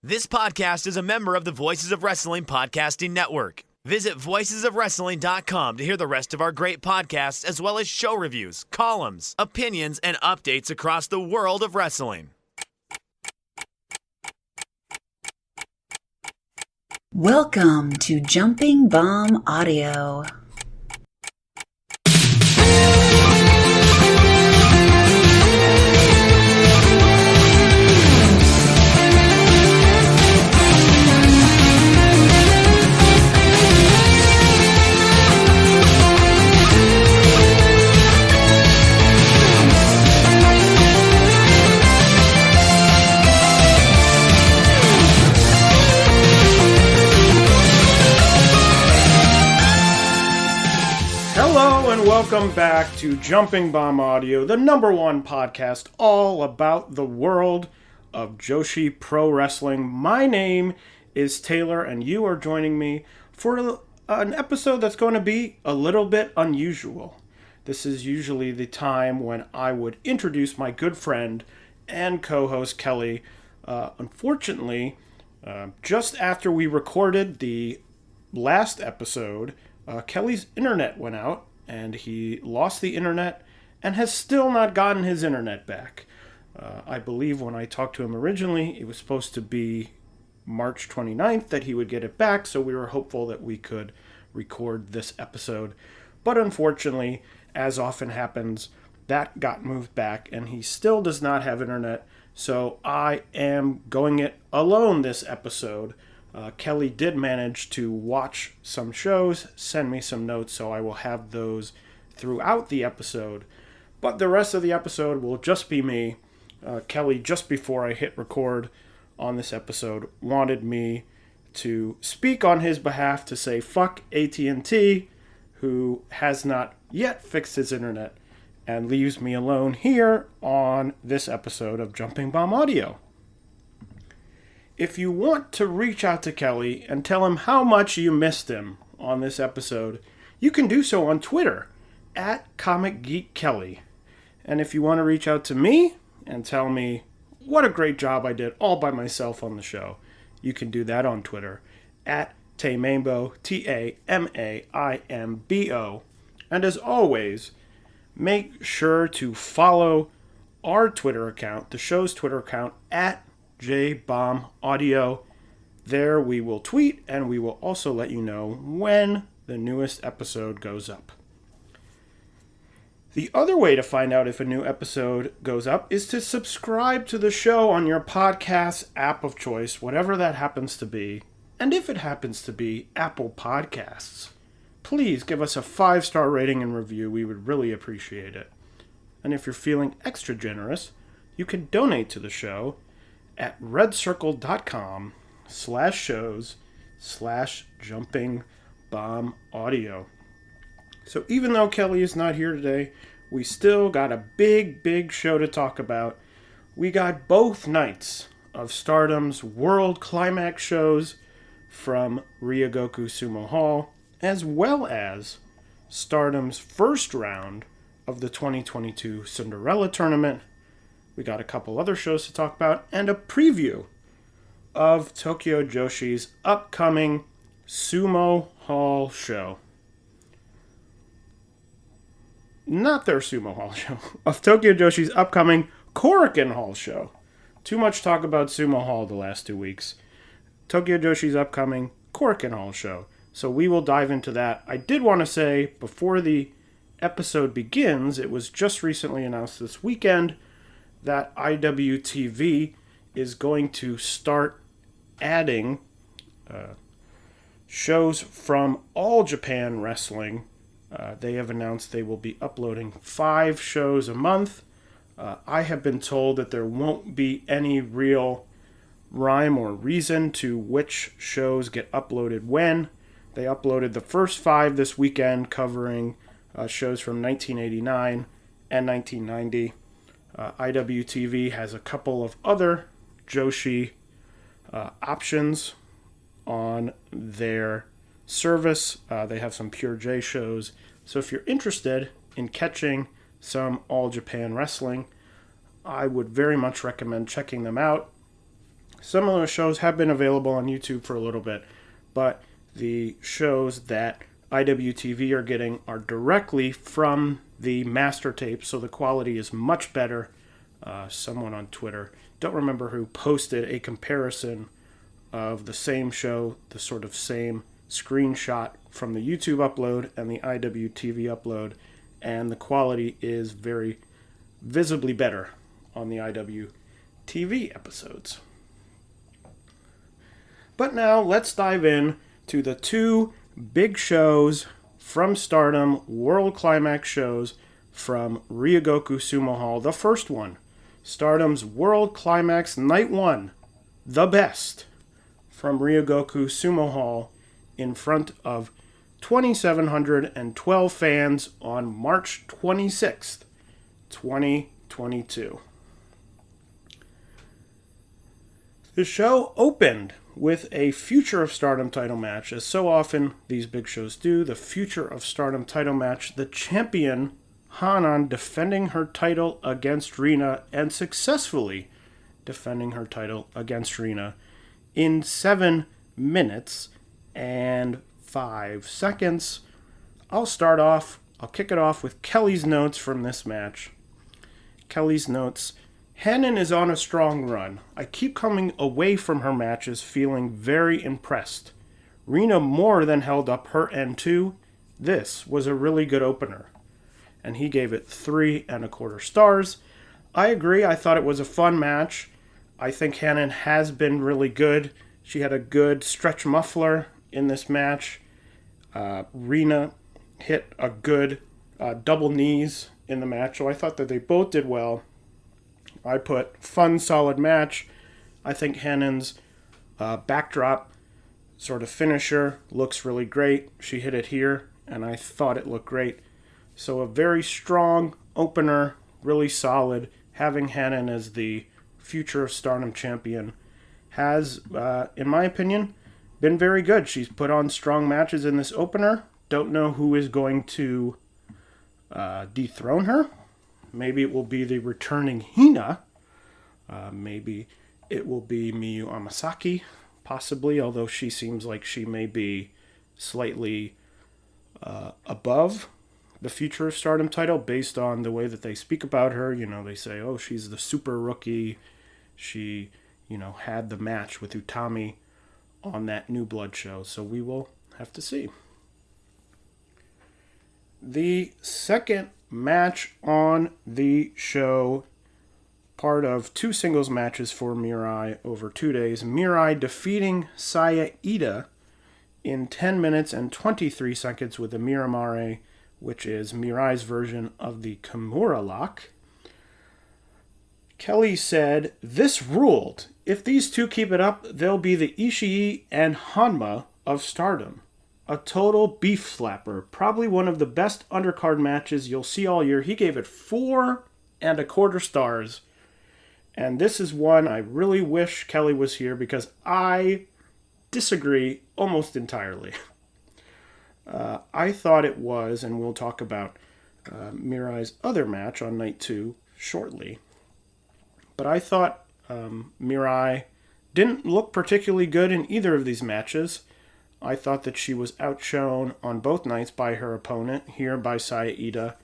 This podcast is a member of the Voices of Wrestling Podcasting Network. Visit voicesofwrestling.com to hear the rest of our great podcasts, as well as show reviews, columns, opinions, and updates across the world of wrestling. Welcome to Jumping Bomb Audio. Welcome back to Jumping Bomb Audio, the number one podcast all about the world of Joshi Pro Wrestling. My name is Taylor, and you are joining me for an episode that's going to be a little bit unusual. This is usually the time when I would introduce my good friend and co-host Kelly. Unfortunately, just after we recorded the last episode, Kelly's internet went out. And he lost the internet and has still not gotten his internet back. I believe when I talked to him originally, it was supposed to be March 29th that he would get it back, so we were hopeful that we could record this episode. But unfortunately, as often happens, that got moved back, and he still does not have internet, so I am going it alone this episode. Kelly did manage to watch some shows, send me some notes, so I will have those throughout the episode. But the rest of the episode will just be me. Kelly, just before I hit record on this episode, wanted me to speak on his behalf to say fuck AT&T, who has not yet fixed his internet, and leaves me alone here on this episode of Jumping Bomb Audio. If you want to reach out to Kelly and tell him how much you missed him on this episode, you can do so on Twitter, @ComicGeekKelly. And if you want to reach out to me and tell me what a great job I did all by myself on the show, you can do that on Twitter, @Tamaimbo, Tamaimbo. And as always, make sure to follow our Twitter account, the show's Twitter account, @JBomb Audio. There we will tweet, and we will also let you know when the newest episode goes up. The other way to find out if a new episode goes up is to subscribe to the show on your podcast app of choice, whatever that happens to be. And if it happens to be Apple Podcasts, please give us a 5-star rating and review. We would really appreciate it. And if you're feeling extra generous, you can donate to the show at redcircle.com/shows/jumpingbomb-audio. So even though Kelly is not here today, we still got a big show to talk about. We got both nights of Stardom's World Climax shows from Ryogoku Sumo Hall, as well as Stardom's first round of the 2022 Cinderella tournament. We got a couple other shows to talk about, and a preview of Tokyo Joshi's upcoming Sumo Hall show. Not their Sumo Hall show, of Tokyo Joshi's upcoming Korakuen Hall show. Too much talk about Sumo Hall the last 2 weeks. Tokyo Joshi's upcoming Korakuen Hall show. So we will dive into that. I did want to say, before the episode begins, it was just recently announced this weekend that IWTV is going to start adding shows from All Japan Wrestling. They have announced they will be uploading 5 shows a month. I have been told that there won't be any real rhyme or reason to which shows get uploaded when. They uploaded the first 5 this weekend, covering shows from 1989 and 1990. IWTV has a couple of other Joshi options on their service. They have some Pure J shows. So if you're interested in catching some All Japan Wrestling, I would very much recommend checking them out. Some of those shows have been available on YouTube for a little bit, but the shows that IWTV are getting are directly from the master tape, so the quality is much better. Someone on Twitter, don't remember who, posted a comparison of the same show, the sort of same screenshot from the YouTube upload and the IWTV upload, and the quality is very visibly better on the IWTV episodes. But now let's dive in to the two big shows from Stardom, World Climax shows from Ryogoku Sumo Hall. The first one, Stardom's World Climax Night 1, the best, from Ryogoku Sumo Hall in front of 2,712 fans on March 26th, 2022. The show opened with a Future of Stardom title match. As so often these big shows do, the Future of Stardom title match, the champion Hanan defending her title against Rina and successfully defending her title against Rina in 7 minutes and 5 seconds. I'll kick it off with Kelly's notes from this match. Kelly's notes: Hanan is on a strong run. I keep coming away from her matches feeling very impressed. Rina more than held up her end too. This was a really good opener. And he gave it 3.25 stars. I agree, I thought it was a fun match. I think Hanan has been really good. She had a good stretch muffler in this match. Rina hit a good double knees in the match, so I thought that they both did well. I put fun, solid match. I think Hanan's backdrop sort of finisher looks really great. She hit it here, and I thought it looked great. So a very strong opener, really solid. Having Hanan as the Future of Stardom champion has, in my opinion, been very good. She's put on strong matches in this opener. Don't know who is going to dethrone her. Maybe it will be the returning Hina. Maybe it will be Miyu Amasaki, possibly, although she seems like she may be slightly above the Future of Stardom title based on the way that they speak about her. You know, they say, oh, she's the super rookie. She, had the match with Utami on that New Blood show. So we will have to see. The second match on the show, part of 2 singles matches for Mirai over 2 days. Mirai defeating Saya Ida in 10 minutes and 23 seconds with a Miramare, which is Mirai's version of the Kimura lock. Kelly said, "This ruled. If these two keep it up, they'll be the Ishii and Hanma of Stardom. A total beef slapper. Probably one of the best undercard matches you'll see all year." He gave it 4.25 stars. And this is one I really wish Kelly was here because I disagree almost entirely. I thought it was, and we'll talk about Mirai's other match on night 2 shortly. But I thought Mirai didn't look particularly good in either of these matches. I thought that she was outshone on both nights by her opponent, here by Saya Ida.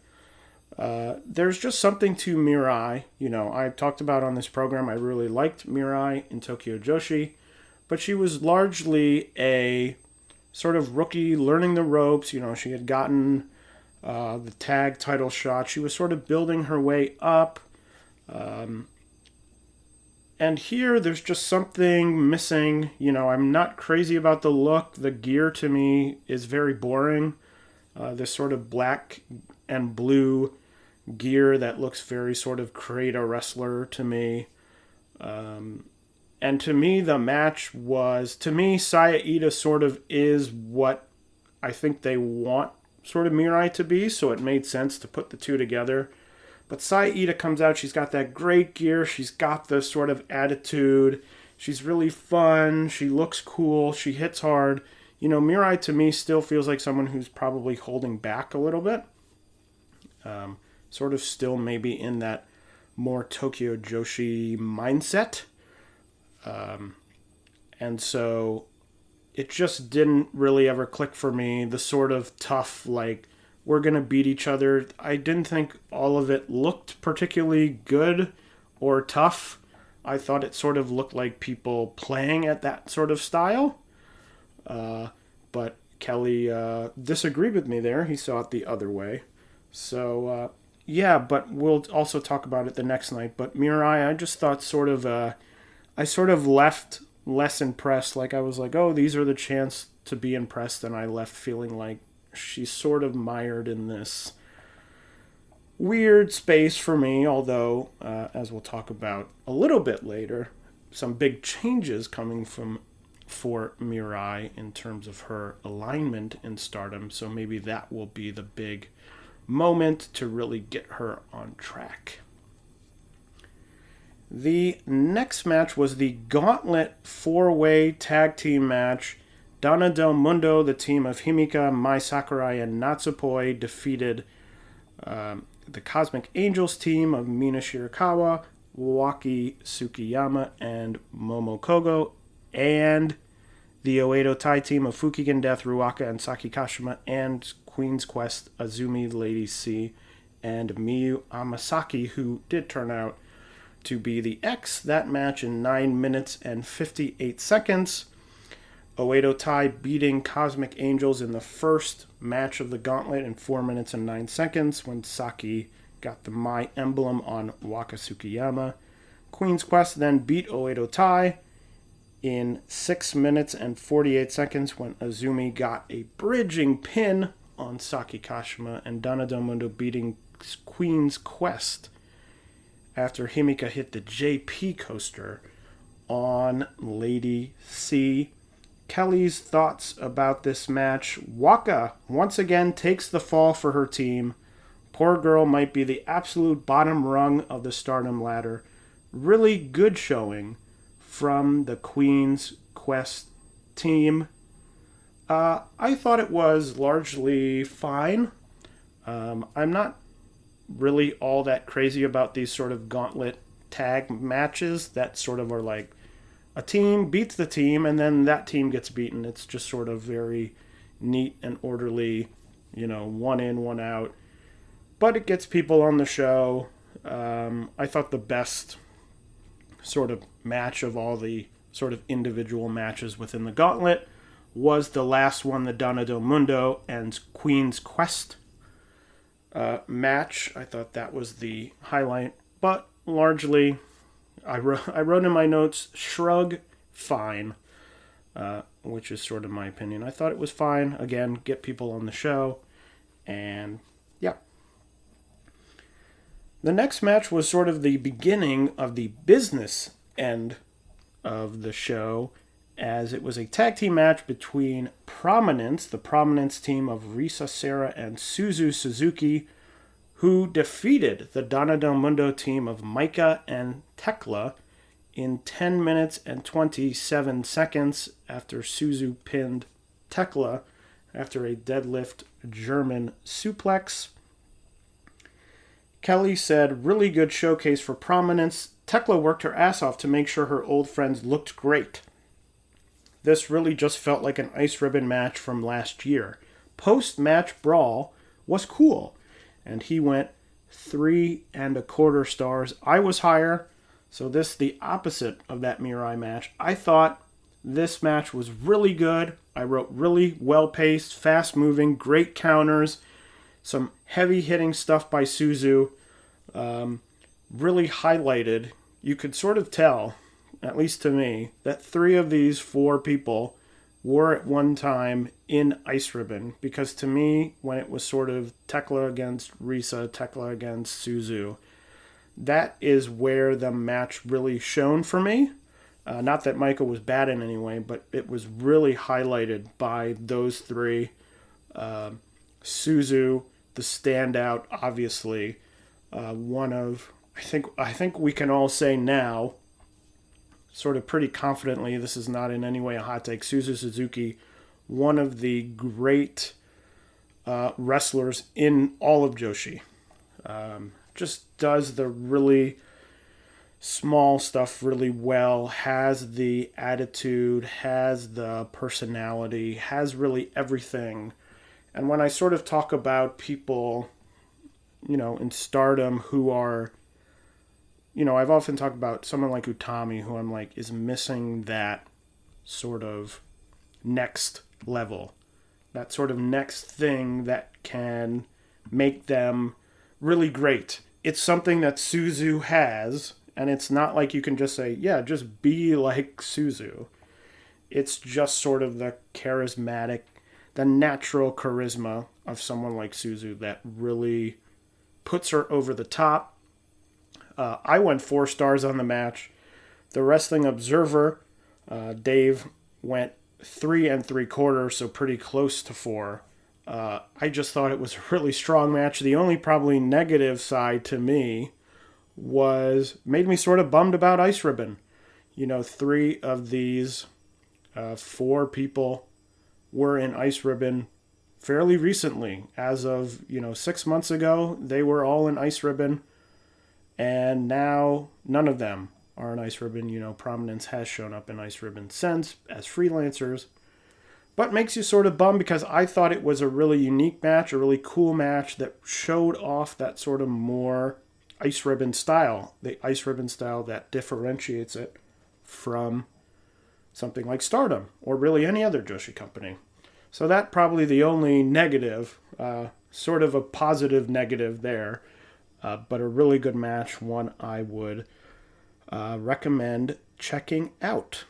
There's just something to Mirai. I talked about on this program, I really liked Mirai in Tokyo Joshi, but she was largely a sort of rookie learning the ropes. She had gotten the tag title shot. She was sort of building her way up. And here, there's just something missing. I'm not crazy about the look. The gear, to me, is very boring. This sort of black and blue gear that looks very sort of creator wrestler to me. And to me, the match was... To me, Saya Ida sort of is what I think they want sort of Mirai to be, so it made sense to put the two together. But Saya Ida comes out, she's got that great gear, she's got the sort of attitude, she's really fun, she looks cool, she hits hard. Mirai to me still feels like someone who's probably holding back a little bit. Sort of still maybe in that more Tokyo Joshi mindset. And so it just didn't really ever click for me. The sort of tough, like, we're going to beat each other. I didn't think all of it looked particularly good or tough. I thought it sort of looked like people playing at that sort of style. But Kelly disagreed with me there. He saw it the other way. So, yeah, but we'll also talk about it the next night. But Mirai, I just thought I sort of left less impressed. Like, I was like, oh, these are the chance to be impressed. And I left feeling like she's sort of mired in this weird space for me. Although, as we'll talk about a little bit later, some big changes coming for Mirai in terms of her alignment in Stardom. So maybe that will be the big moment to really get her on track. The next match was the Gauntlet 4-way tag team match. Donna Del Mundo, the team of Himika, Mai Sakurai, and Natsupoi, defeated the Cosmic Angels team of Mina Shirakawa, Waki Tsukiyama, and Momo Kogo, and the Oedo Tai team of Fukigen Death, Ruaka, and Saki Kashima, and Queen's Quest, Azumi, Lady C, and Miyu Amasaki, who did turn out to be the X. That match in 9 minutes and 58 seconds. Oedo Tai beating Cosmic Angels in the first match of the Gauntlet in 4 minutes and 9 seconds when Saki got the Mai emblem on Waka Tsukiyama. Queen's Quest then beat Oedo Tai in 6 minutes and 48 seconds when Azumi got a bridging pin on Saki Kashima, and Donna Del Mundo beating Queen's Quest after Himika hit the JP coaster on Lady C. Kelly's thoughts about this match. Waka once again takes the fall for her team. Poor girl might be the absolute bottom rung of the Stardom ladder. Really good showing from the Queen's Quest team. I thought it was largely fine. I'm not really all that crazy about these sort of gauntlet tag matches that sort of are like a team beats the team and then that team gets beaten. It's just sort of very neat and orderly, one in, one out. But it gets people on the show. I thought the best sort of match of all the sort of individual matches within the gauntlet was the last one, the Donna Del Mundo and Queen's Quest match. I thought that was the highlight, but largely I wrote in my notes, shrug, fine, which is sort of my opinion. I thought it was fine. Again, get people on the show, and yeah. The next match was sort of the beginning of the business end of the show, as it was a tag team match between Prominence, the Prominence team of Risa Sera and Suzu Suzuki, who defeated the Donna Del Mundo team of Maika and Tekla in 10 minutes and 27 seconds after Suzu pinned Tekla after a deadlift German suplex. Kelly said, really good showcase for Prominence. Tekla worked her ass off to make sure her old friends looked great. This really just felt like an ice ribbon match from last year. Post-match brawl was cool, and he went 3.25 stars. I was higher, so this the opposite of that Mirai match. I thought this match was really good. I wrote really well-paced, fast-moving, great counters, some heavy-hitting stuff by Suzu. Really highlighted. You could sort of tell, at least to me, that 3 of these 4 people were at one time in Ice Ribbon, because to me, when it was sort of Tekla against Risa, Tekla against Suzu, that is where the match really shone for me. Not that Maika was bad in any way, but it was really highlighted by those 3. Suzu, the standout, obviously, one of, I think we can all say now, sort of pretty confidently, this is not in any way a hot take, Suzu Suzuki, one of the great wrestlers in all of Joshi. Just does the really small stuff really well, has the attitude, has the personality, has really everything. And when I sort of talk about people, in Stardom who are, I've often talked about someone like Utami, who I'm like, is missing that sort of next level, that sort of next thing that can make them really great. It's something that Suzu has, and it's not like you can just say, yeah, just be like Suzu. It's just sort of the charismatic, the natural charisma of someone like Suzu that really puts her over the top. I went 4 stars on the match. The Wrestling Observer, Dave, went 3 3/4, so pretty close to 4. I just thought it was a really strong match. The only probably negative side to me made me sort of bummed about Ice Ribbon. 3 of these 4 people were in Ice Ribbon fairly recently. As of, 6 months ago, they were all in Ice Ribbon. And now none of them are in Ice Ribbon. Prominence has shown up in Ice Ribbon since as freelancers. But makes you sort of bummed because I thought it was a really unique match, a really cool match that showed off that sort of more Ice Ribbon style. The Ice Ribbon style that differentiates it from something like Stardom or really any other Joshi company. So that probably the only negative, sort of a positive negative there. But a really good match, one I would recommend checking out.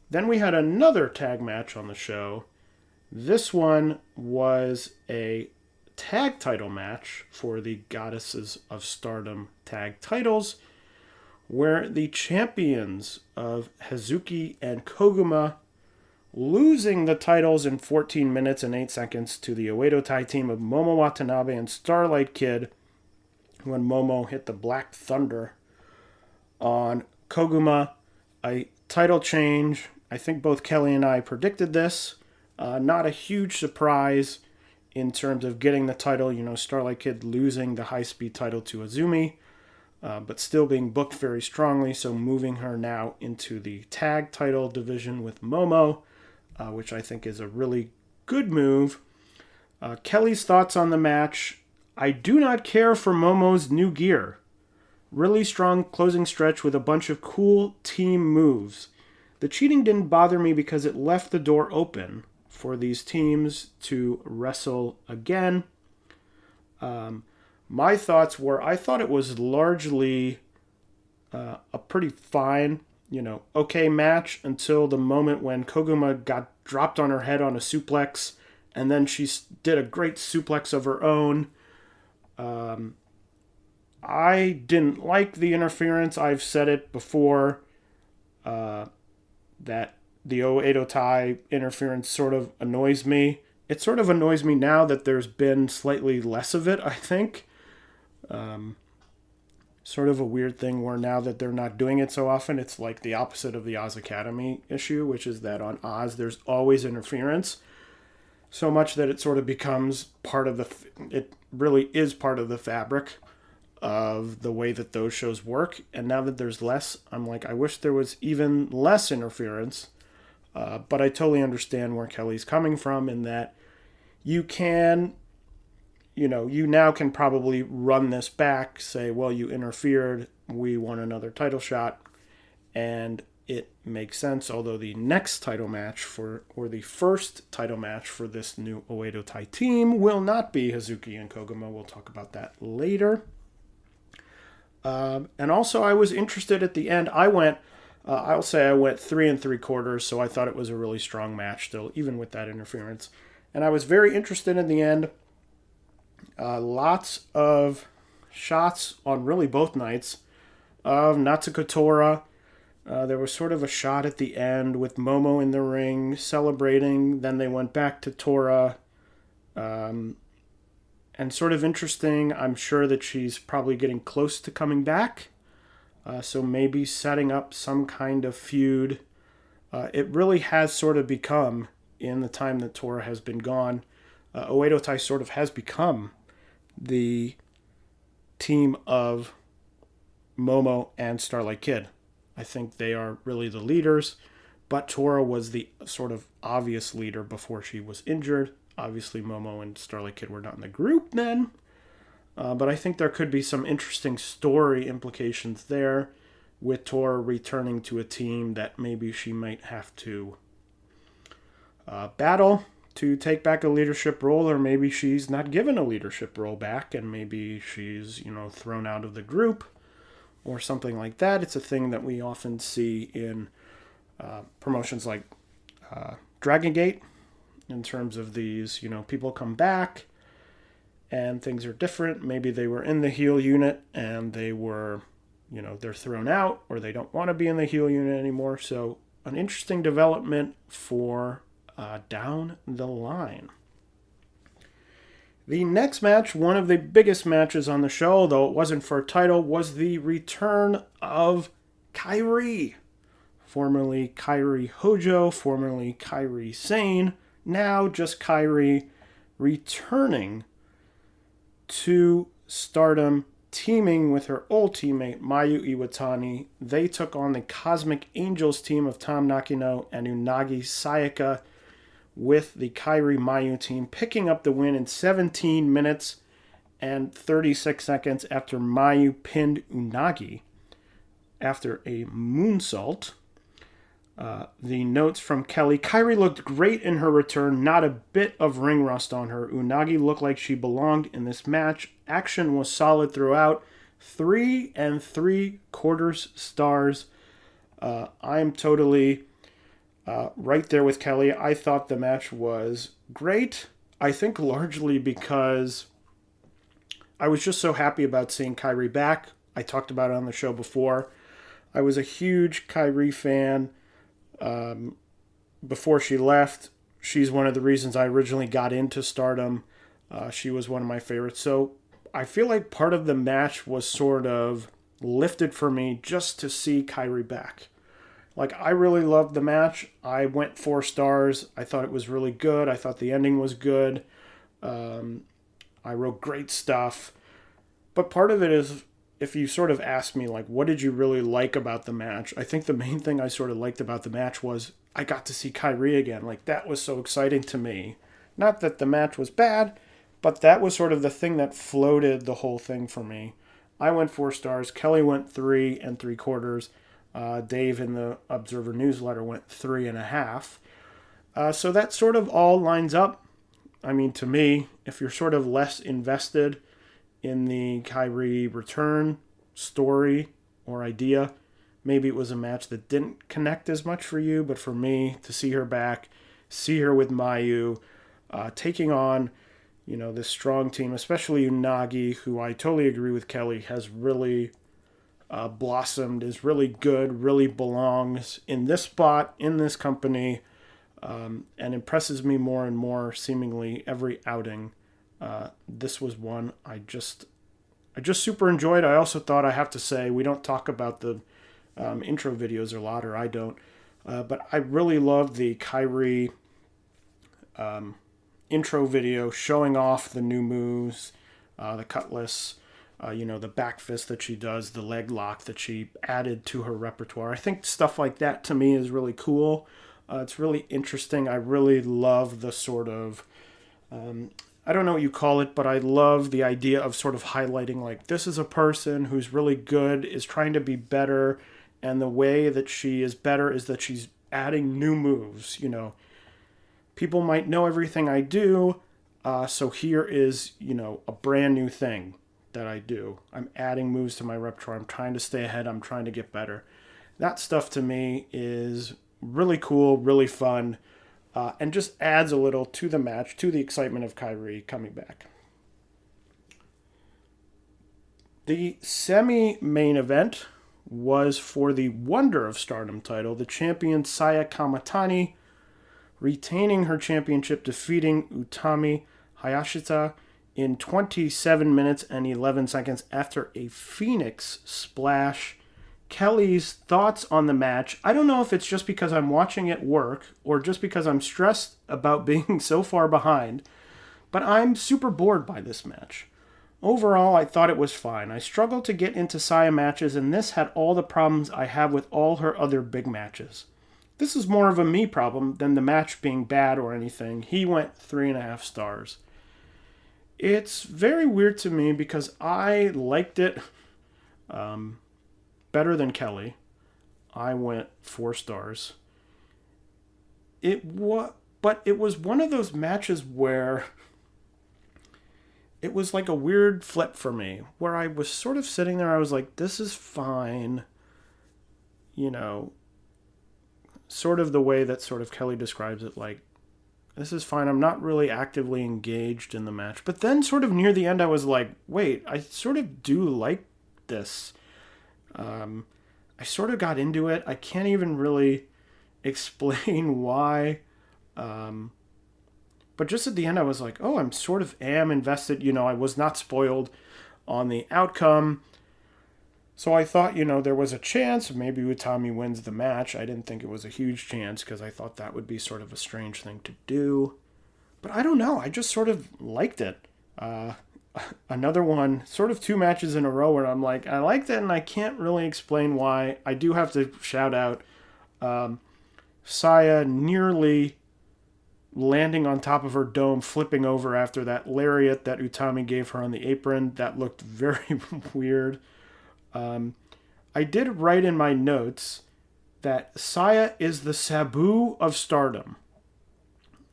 Then we had another tag match on the show. This one was a tag title match for the Goddesses of Stardom tag titles, where the champions of Hazuki and Koguma, losing the titles in 14 minutes and 8 seconds to the Oedo Tai team of Momo Watanabe and Starlight Kid, when Momo hit the Black Thunder on Koguma. A title change. I think both Kelly and I predicted this. Not a huge surprise in terms of getting the title. Starlight Kid losing the high-speed title to Azumi, but still being booked very strongly, so moving her now into the tag title division with Momo, which I think is a really good move. Kelly's thoughts on the match. I do not care for Momo's new gear. Really strong closing stretch with a bunch of cool team moves. The cheating didn't bother me because it left the door open for these teams to wrestle again. My thoughts were, I thought it was largely a pretty fine, okay match until the moment when Koguma got dropped on her head on a suplex, and then she did a great suplex of her own. I didn't like the interference. I've said it before, that the Oedo Tai interference sort of annoys me. It sort of annoys me now that there's been slightly less of it, I think. Sort of a weird thing where now that they're not doing it so often, it's like the opposite of the Oz Academy issue, which is that on Oz there's always interference. So much that it sort of becomes it really is part of the fabric of the way that those shows work. And now that there's less, I'm like, I wish there was even less interference. But I totally understand where Kelly's coming from in that you now can probably run this back, say, well, you interfered, we want another title shot, and it makes sense. Although the next title match or the first title match for this new Oedo Tai team will not be Hazuki and Koguma. We'll talk about that later. And also I was interested at the end. I'll say I went 3 3/4, so I thought it was a really strong match still, even with that interference. And I was very interested in the end. Lots of shots on really both nights of Natsuko Tora. There was sort of a shot at the end with Momo in the ring celebrating. Then they went back to Tora. And sort of interesting, I'm sure that she's probably getting close to coming back. So maybe setting up some kind of feud. It really has sort of become, in the time that Tora has been gone, Oedo Tai sort of has become the team of Momo and Starlight Kid. I think they are really the leaders, but Tora was the sort of obvious leader before she was injured. Obviously, Momo and Starlight Kid were not in the group then, but I think there could be some interesting story implications there with Tora returning to a team that maybe she might have to battle to take back a leadership role, or maybe she's not given a leadership role back and maybe she's, thrown out of the group or something like that. It's a thing that we often see in promotions like Dragon Gate in terms of these, people come back and things are different. Maybe they were in the heel unit and they were, they're thrown out or they don't want to be in the heel unit anymore. So an interesting development for down the line. The next match, one of the biggest matches on the show, though it wasn't for a title, was the return of Kairi. Formerly Kairi Hojo, formerly Kairi Sane, now just Kairi returning to Stardom, teaming with her old teammate Mayu Iwatani. They took on the Cosmic Angels team of Tam Nakano and Unagi Sayaka, with the Kairi Mayu team picking up the win in 17 minutes and 36 seconds after Mayu pinned Unagi after a moonsault. The notes from Kelly: Kairi looked great in her return, not a bit of ring rust on her. Unagi looked like she belonged in this match. Action was solid throughout. 3 3/4 stars. I'm totally right there with Kelly. I thought the match was great. I think largely because I was just so happy about seeing Kairi back. I talked about it on the show before. I was a huge Kairi fan before she left. She's one of the reasons I originally got into Stardom. She was one of my favorites. So I feel like part of the match was sort of lifted for me just to see Kairi back. Like, I really loved the match. I went 4 stars. I thought it was really good. I thought the ending was good. I wrote great stuff. But part of it is, if you sort of ask me, like, what did you really like about the match? I think the main thing I sort of liked about the match was I got to see Kairi again. Like, that was so exciting to me. Not that the match was bad, but that was sort of the thing that floated the whole thing for me. I went 4 stars. Kelly went 3 3/4. Dave in the Observer newsletter went 3.5. So that sort of all lines up. I mean, to me, if you're sort of less invested in the Kairi return story or idea, maybe it was a match that didn't connect as much for you. But for me, to see her back, see her with Mayu, taking on, this strong team, especially Unagi, who I totally agree with Kelly, has really blossomed, is really good, really belongs in this spot, in this company, and impresses me more and more seemingly every outing. This was one I just super enjoyed. I also thought, I have to say, we don't talk about the intro videos a lot, or I don't, but I really loved the Kairi intro video showing off the new moves, the cutlass, the back fist that she does, the leg lock that she added to her repertoire. I think stuff like that to me is really cool. It's really interesting. I really love the sort of, I don't know what you call it, but I love the idea of sort of highlighting, like, this is a person who's really good, is trying to be better, and the way that she is better is that she's adding new moves. People might know everything I do, so here is, a brand new thing that I do. I'm adding moves to my repertoire. I'm trying to stay ahead. I'm trying to get better. That stuff to me is really cool, really fun, and just adds a little to the match, to the excitement of Kairi coming back. The semi-main event was for the Wonder of Stardom title, the champion Saya Kamatani retaining her championship, defeating Utami Hayashita in 27 minutes and 11 seconds after a Phoenix splash. Kelly's thoughts on the match. I don't know if it's just because I'm watching it work or just because I'm stressed about being so far behind, but I'm super bored by this match. Overall, I thought it was fine. I struggled to get into Saya matches, and this had all the problems I have with all her other big matches. This is more of a me problem than the match being bad or anything. He went 3.5 stars. It's very weird to me because I liked it better than Kelly. I went 4 stars. But it was one of those matches where it was like a weird flip for me, where I was sort of sitting there, I was like, this is fine. You know, sort of the way that sort of Kelly describes it, like, this is fine. I'm not really actively engaged in the match. But then sort of near the end, I was like, wait, I sort of do like this. I sort of got into it. I can't even really explain why. But just at the end, I was like, oh, I'm sort of am invested. You know, I was not spoiled on the outcome. So I thought, you know, there was a chance maybe Utami wins the match. I didn't think it was a huge chance because I thought that would be sort of a strange thing to do. But I don't know. I just sort of liked it. Another one, sort of 2 matches in a row where I'm like, I liked it and I can't really explain why. I do have to shout out Saya nearly landing on top of her dome, flipping over after that lariat that Utami gave her on the apron. That looked very weird. I did write in my notes that Saya is the Sabu of Stardom,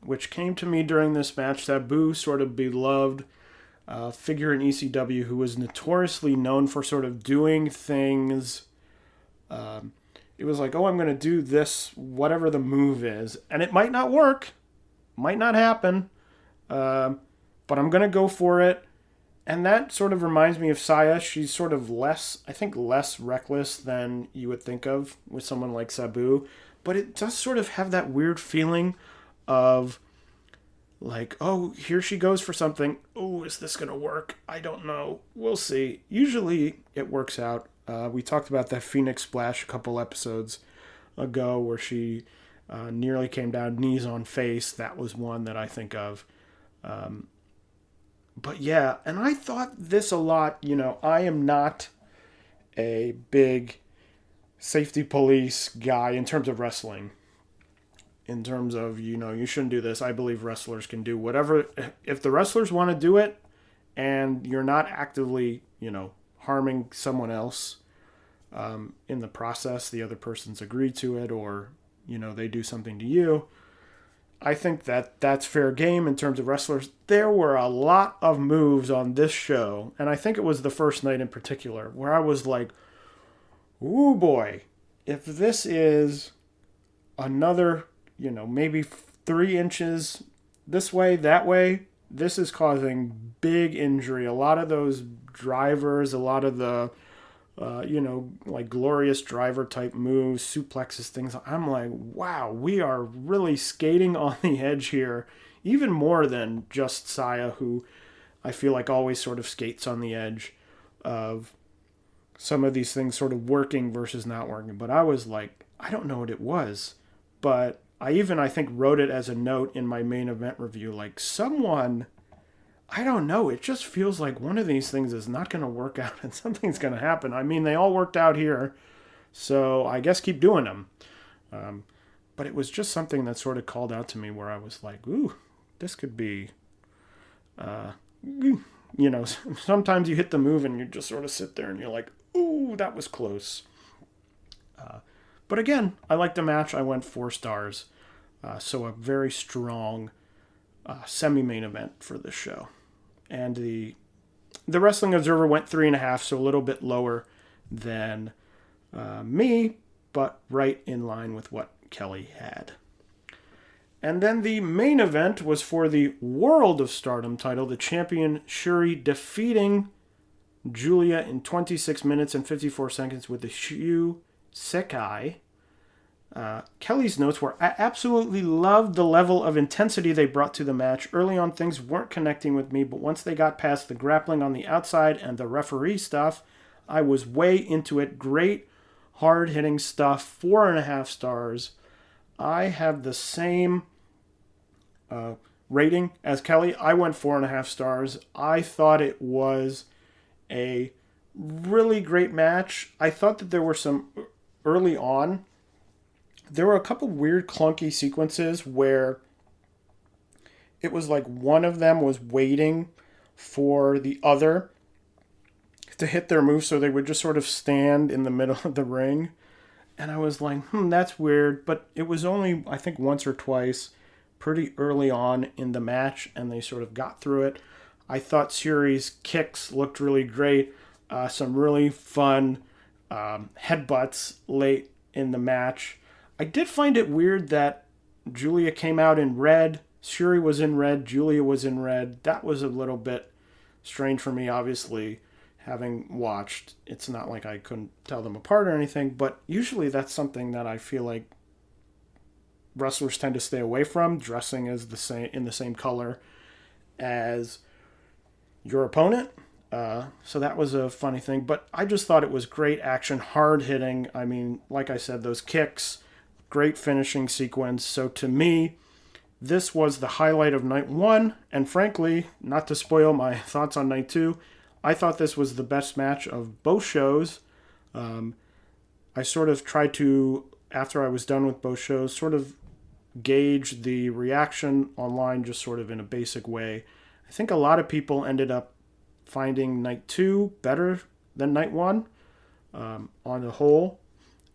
which came to me during this match. Sabu, sort of beloved figure in ECW who was notoriously known for sort of doing things. It was like, oh, I'm going to do this, whatever the move is. And it might not work. Might not happen. But I'm going to go for it. And that sort of reminds me of Saya. She's sort of less reckless than you would think of with someone like Sabu. But it does sort of have that weird feeling of like, oh, here she goes for something. Oh, is this going to work? I don't know. We'll see. Usually it works out. We talked about that Phoenix Splash a couple episodes ago where she nearly came down knees on face. That was one that I think of. But yeah, and I thought this a lot. You know, I am not a big safety police guy in terms of wrestling. In terms of, you know, you shouldn't do this. I believe wrestlers can do whatever. If the wrestlers want to do it and you're not actively, you know, harming someone else in the process, the other person's agreed to it or, you know, they do something to you, I think that that's fair game in terms of wrestlers. There were a lot of moves on this show, and I think it was the first night in particular, where I was like, ooh boy, if this is another, you know, maybe 3 inches this way, that way, this is causing big injury. A lot of those drivers, a lot of the, you know, like glorious driver type moves, suplexes, things. I'm like, wow, we are really skating on the edge here, even more than just Saya, who I feel like always sort of skates on the edge of some of these things sort of working versus not working. But I was like, I don't know what it was, but I think wrote it as a note in my main event review, like someone, I don't know, it just feels like one of these things is not going to work out and something's going to happen. I mean, they all worked out here, so I guess keep doing them. But it was just something that sort of called out to me where I was like, ooh, this could be, you know, sometimes you hit the move and you just sort of sit there and you're like, ooh, that was close. But again, I liked the match. I went 4 stars. So a very strong semi-main event for this show. And the Wrestling Observer went 3.5, so a little bit lower than me, but right in line with what Kelly had. And then the main event was for the World of Stardom title, the champion Shuri defeating Julia in 26 minutes and 54 seconds with the Shu Sekai. Kelly's notes were, I absolutely loved the level of intensity they brought to the match. Early on, things weren't connecting with me, but once they got past the grappling on the outside and the referee stuff, I was way into it. Great, hard-hitting stuff. 4.5 stars. I have the same rating as Kelly. I went 4.5 stars. I thought it was a really great match. I thought that there were some early on. There were a couple weird clunky sequences where it was like one of them was waiting for the other to hit their move, so they would just sort of stand in the middle of the ring. And I was like, that's weird. But it was only, I think, once or twice pretty early on in the match, and they sort of got through it. I thought Syuri's kicks looked really great. Some really fun headbutts late in the match. I did find it weird that Julia came out in red. Syuri was in red. Julia was in red. That was a little bit strange for me, obviously. Having watched, it's not like I couldn't tell them apart or anything, but usually that's something that I feel like wrestlers tend to stay away from, dressing as in the same color as your opponent. So that was a funny thing, but I just thought it was great action, hard hitting. I mean, like I said, those kicks, great finishing sequence. So to me, this was the highlight of night 1, and frankly, not to spoil my thoughts on night 2, I thought this was the best match of both shows. I sort of tried to, after I was done with both shows, sort of gauge the reaction online just sort of in a basic way. I think a lot of people ended up finding night 2 better than night 1 on the whole,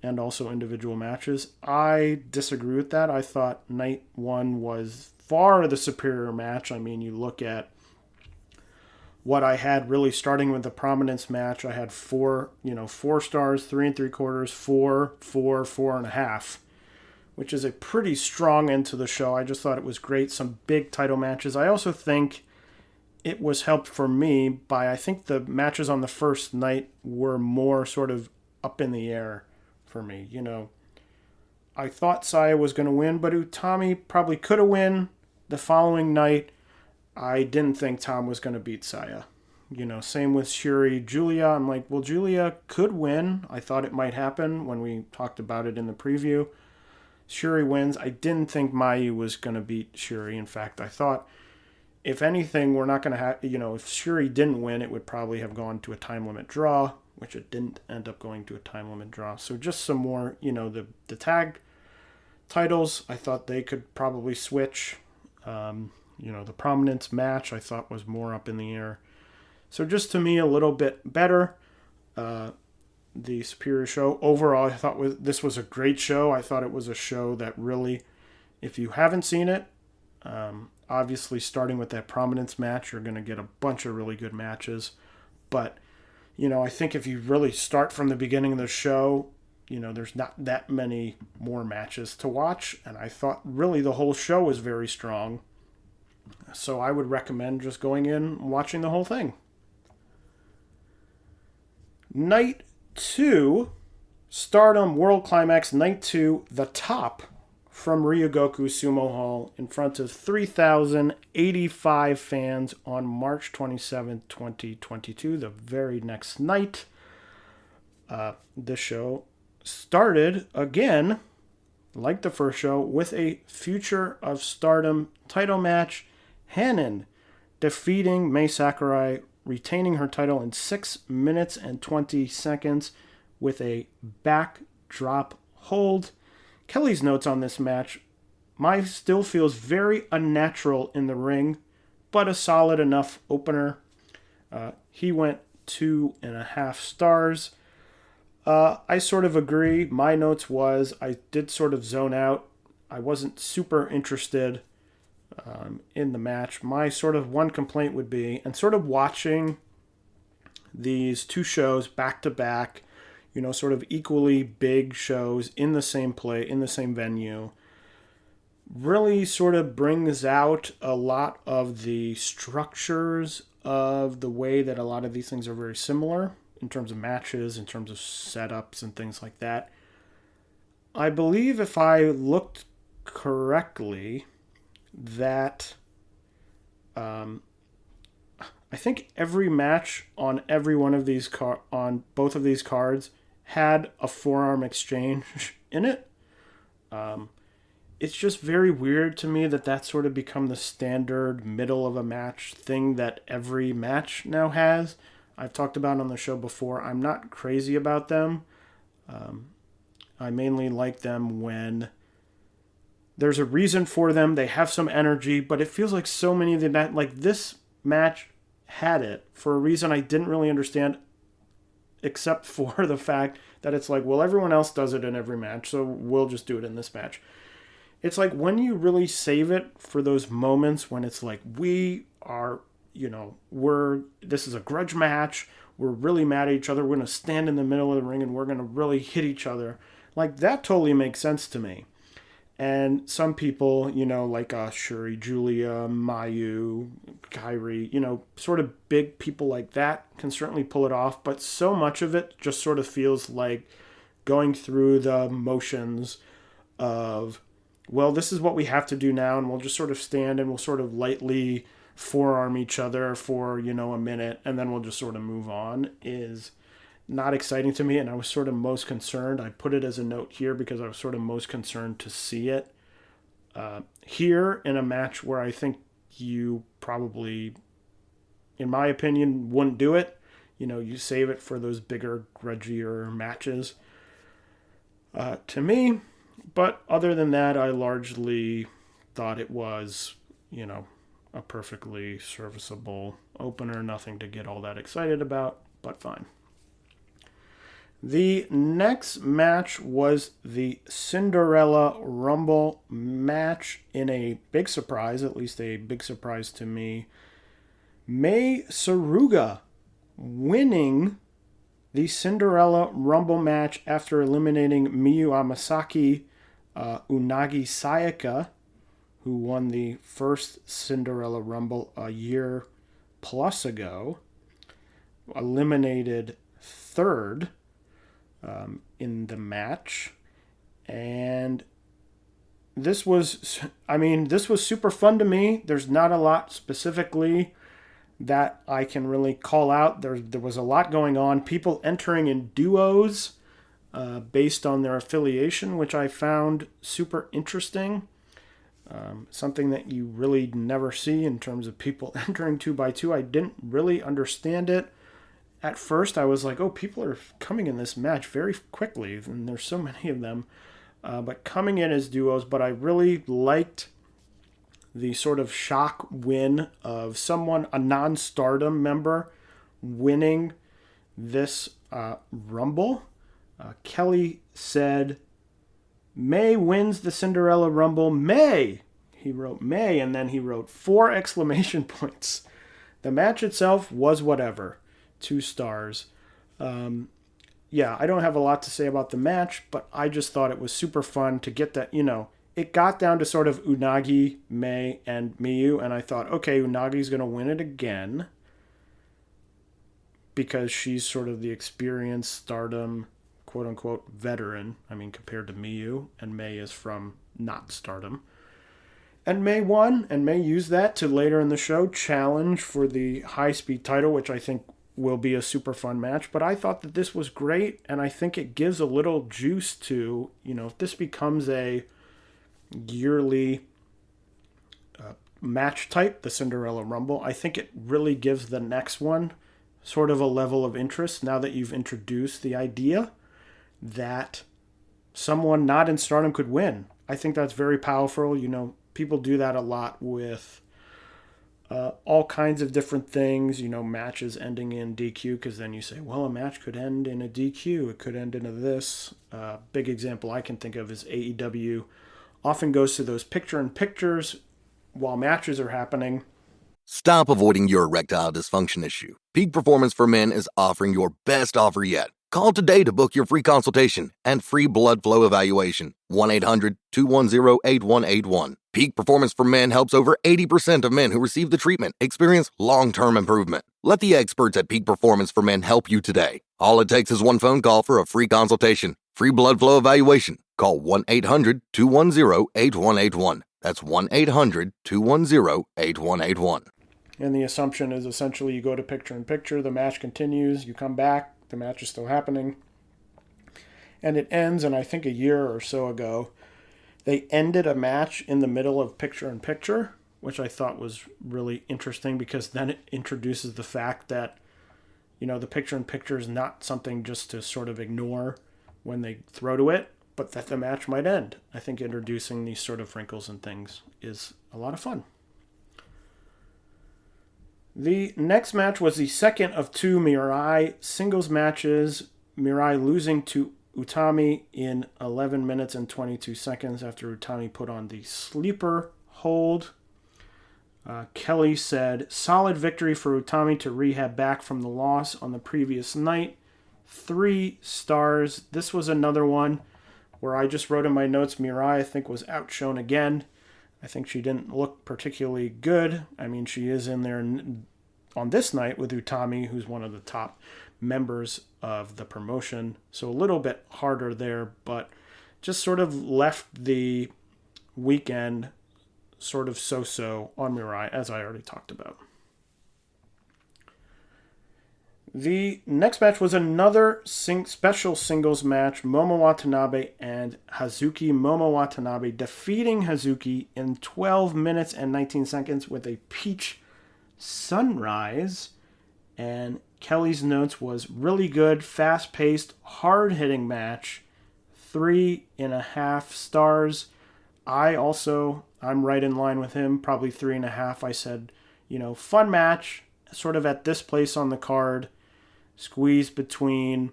and also individual matches. I disagree with that. I thought night 1 was far the superior match. I mean, you look at what I had really starting with the Prominence match. I had 4 stars, 3 3/4, 4, 4, 4.5, which is a pretty strong end to the show. I just thought it was great. Some big title matches. I also think it was helped for me by, I think the matches on the first night were more sort of up in the air for me. I thought Saya was going to win, but Utami probably could have won. The following night, I didn't think Tom was going to beat Saya. Same with Syuri. Julia, I'm like, well, Julia could win. I thought it might happen when we talked about it in the preview. Syuri wins. I didn't think Mayu was going to beat Syuri. In fact, I thought, if anything, we're not going to have, if Syuri didn't win, it would probably have gone to a time limit draw, which it didn't end up going to a time limit draw. So just some more, the tag titles, I thought they could probably switch. The Prominence match I thought was more up in the air. So just to me, a little bit better. The superior show. Overall, I thought this was a great show. I thought it was a show that really, if you haven't seen it, obviously starting with that Prominence match, you're going to get a bunch of really good matches. But, I think if you really start from the beginning of the show, there's not that many more matches to watch. And I thought really the whole show was very strong. So I would recommend just going in and watching the whole thing. Night 2, Stardom World Climax, Night 2, The Top from Ryogoku Sumo Hall in front of 3,085 fans on March 27, 2022, the very next night. The show started again, like the first show, with a Future of Stardom title match. Hanan defeating Mai Sakurai, retaining her title in 6 minutes and 20 seconds with a backdrop hold. Kelly's notes on this match: Mai still feels very unnatural in the ring, but a solid enough opener. He went 2.5 stars. I sort of agree. My notes was I did sort of zone out. I wasn't super interested in the match. My sort of one complaint would be, and sort of watching these two shows back to back, sort of equally big shows in the same in the same venue, really sort of brings out a lot of the structures of the way that a lot of these things are very similar in terms of matches, in terms of setups and things like that. I believe if I looked correctly, that I think every match on every one of these on both of these cards had a forearm exchange in it. it's just very weird to me that that's sort of become the standard middle of a match thing that every match now has. I've talked about on the show before. I'm not crazy about them. I mainly like them when there's a reason for them. They have some energy, but it feels like so many of the like this match had it for a reason I didn't really understand, except for the fact that it's like, well, everyone else does it in every match, so we'll just do it in this match. It's like when you really save it for those moments when it's like, we are, this is a grudge match. We're really mad at each other. We're going to stand in the middle of the ring and we're going to really hit each other. Like, that totally makes sense to me. And some people, like Shuri, Julia, Mayu, Kairi, sort of big people like that can certainly pull it off. But so much of it just sort of feels like going through the motions of, well, this is what we have to do now. And we'll just sort of stand and we'll sort of lightly forearm each other for, a minute. And then we'll just sort of move on is not exciting to me, and I was sort of most concerned. I put it as a note here because I was sort of most concerned to see it here in a match where I think you probably, in my opinion, wouldn't do it. You save it for those bigger, grudgier matches to me. But other than that, I largely thought it was, a perfectly serviceable opener. Nothing to get all that excited about, but fine. The next match was the Cinderella Rumble match in a big surprise, at least a big surprise to me. Mai Saruga winning the Cinderella Rumble match after eliminating Miyu Amasaki, Unagi Sayaka, who won the first Cinderella Rumble a year plus ago, eliminated third in the match. And this was super fun to me. There's not a lot specifically that I can really call out. There was a lot going on. People entering in duos based on their affiliation, which I found super interesting. Something that you really never see in terms of people entering 2x2. I didn't really understand it. At first, I was like, oh, people are coming in this match very quickly, and there's so many of them. But coming in as duos, but I really liked the sort of shock win of someone, a non-Stardom member, winning this Rumble. Kelly said, May wins the Cinderella Rumble. May! He wrote May, and then he wrote 4 exclamation points. The match itself was whatever. 2 stars. I don't have a lot to say about the match, but I just thought it was super fun to get that, it got down to sort of Unagi, May, and Miyu, and I thought, okay, Unagi's going to win it again because she's sort of the experienced Stardom, quote-unquote, veteran. I mean, compared to Miyu, and May is from not Stardom. And May won, and May used that to later in the show challenge for the high-speed title, which I think will be a super fun match. But I thought that this was great, and I think it gives a little juice to, if this becomes a yearly match type, the Cinderella Rumble, I think it really gives the next one sort of a level of interest now that you've introduced the idea that someone not in Stardom could win. I think that's very powerful. People do that a lot with all kinds of different things, matches ending in DQ, because then you say, well, a match could end in a DQ. It could end in a this. Big example I can think of is AEW often goes to those picture-in-pictures while matches are happening. Stop avoiding your erectile dysfunction issue. Peak Performance for Men is offering your best offer yet. Call today to book your free consultation and free blood flow evaluation. 1-800-210-8181. Peak Performance for Men helps over 80% of men who receive the treatment experience long-term improvement. Let the experts at Peak Performance for Men help you today. All it takes is one phone call for a free consultation, free blood flow evaluation. Call 1-800-210-8181. That's 1-800-210-8181. And the assumption is essentially you go to picture-in-picture, the match continues, you come back, the match is still happening, and it ends. And I think a year or so ago, They ended a match in the middle of picture-in-picture, which I thought was really interesting because then it introduces the fact that, the picture-in-picture is not something just to sort of ignore when they throw to it, but that the match might end. I think introducing these sort of wrinkles and things is a lot of fun. The next match was the second of two Mirai singles matches. Mirai losing to Utami in 11 minutes and 22 seconds after Utami put on the sleeper hold. Kelly said, solid victory for Utami to rehab back from the loss on the previous night. 3 stars. This was another one where I just wrote in my notes, Mirai, I think, was outshone again. I think she didn't look particularly good. I mean, she is in there on this night with Utami, who's one of the top members of the promotion. So a little bit harder there, but just sort of left the weekend sort of so-so on Mirai, as I already talked about. The next match was another special singles match. Momo Watanabe and Hazuki. Momo Watanabe defeating Hazuki in 12 minutes and 19 seconds with a peach sunrise. And Kelly's notes was really good, fast-paced, hard-hitting match. 3.5 stars. I'm right in line with him, probably 3.5. I said, fun match, sort of at this place on the card. Squeezed between,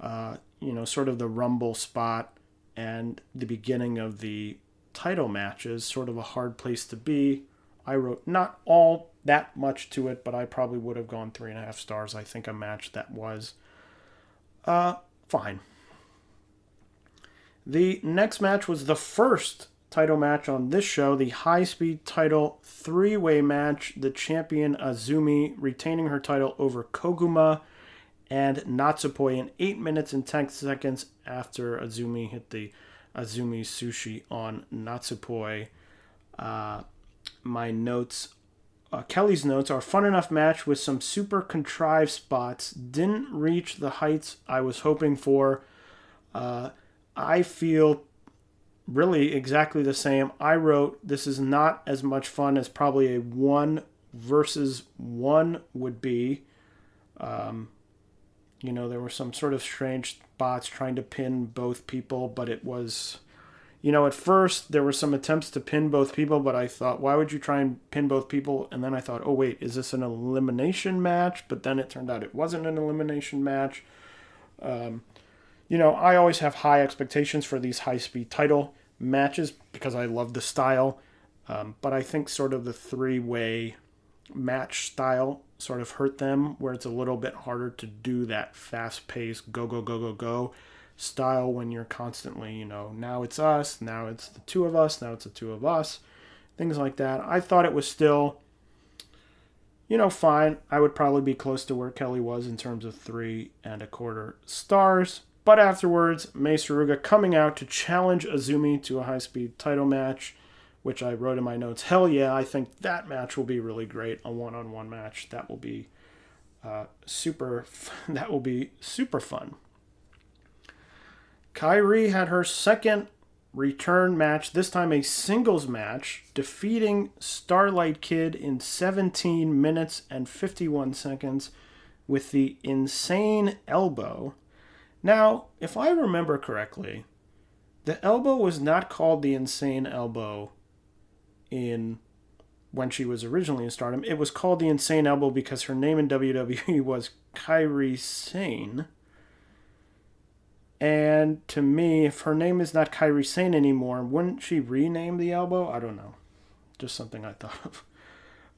sort of the Rumble spot and the beginning of the title matches. Sort of a hard place to be. I wrote not all that much to it, but I probably would have gone 3.5 stars. I think a match that was fine. The next match was the first title match on this show, the high-speed title 3-way match. The champion Azumi retaining her title over Koguma and Natsupoi in 8 minutes and 10 seconds after Azumi hit the Azumi Sushi on Natsupoi. My notes, Kelly's notes are fun enough match with some super contrived spots. Didn't reach the heights I was hoping for. I feel really exactly the same. I wrote, this is not as much fun as probably a 1 versus 1 would be. There were some sort of strange spots trying to pin both people, but it was, at first there were some attempts to pin both people, but I thought, why would you try and pin both people? And then I thought, oh wait, is this an elimination match? But then it turned out it wasn't an elimination match. I always have high expectations for these high-speed title matches because I love the style. But I think sort of the 3-way match style sort of hurt them, where it's a little bit harder to do that fast-paced go, go, go, go, go style when you're constantly, now it's us, now it's the 2 of us, now it's the 2 of us, things like that. I thought it was still, fine. I would probably be close to where Kelly was in terms of 3.25 stars. But afterwards, Mei Suruga coming out to challenge Azumi to a high-speed title match, which I wrote in my notes. Hell yeah, I think that match will be really great. A one-on-one match. That will be super fun. Kairi had her second return match, this time a singles match, defeating Starlight Kid in 17 minutes and 51 seconds with the insane elbow. Now, if I remember correctly, the elbow was not called the insane elbow when she was originally in Stardom. It was called the insane elbow because her name in WWE was Kairi Sane. And to me, if her name is not Kairi Sane anymore, wouldn't she rename the elbow? I don't know. Just something I thought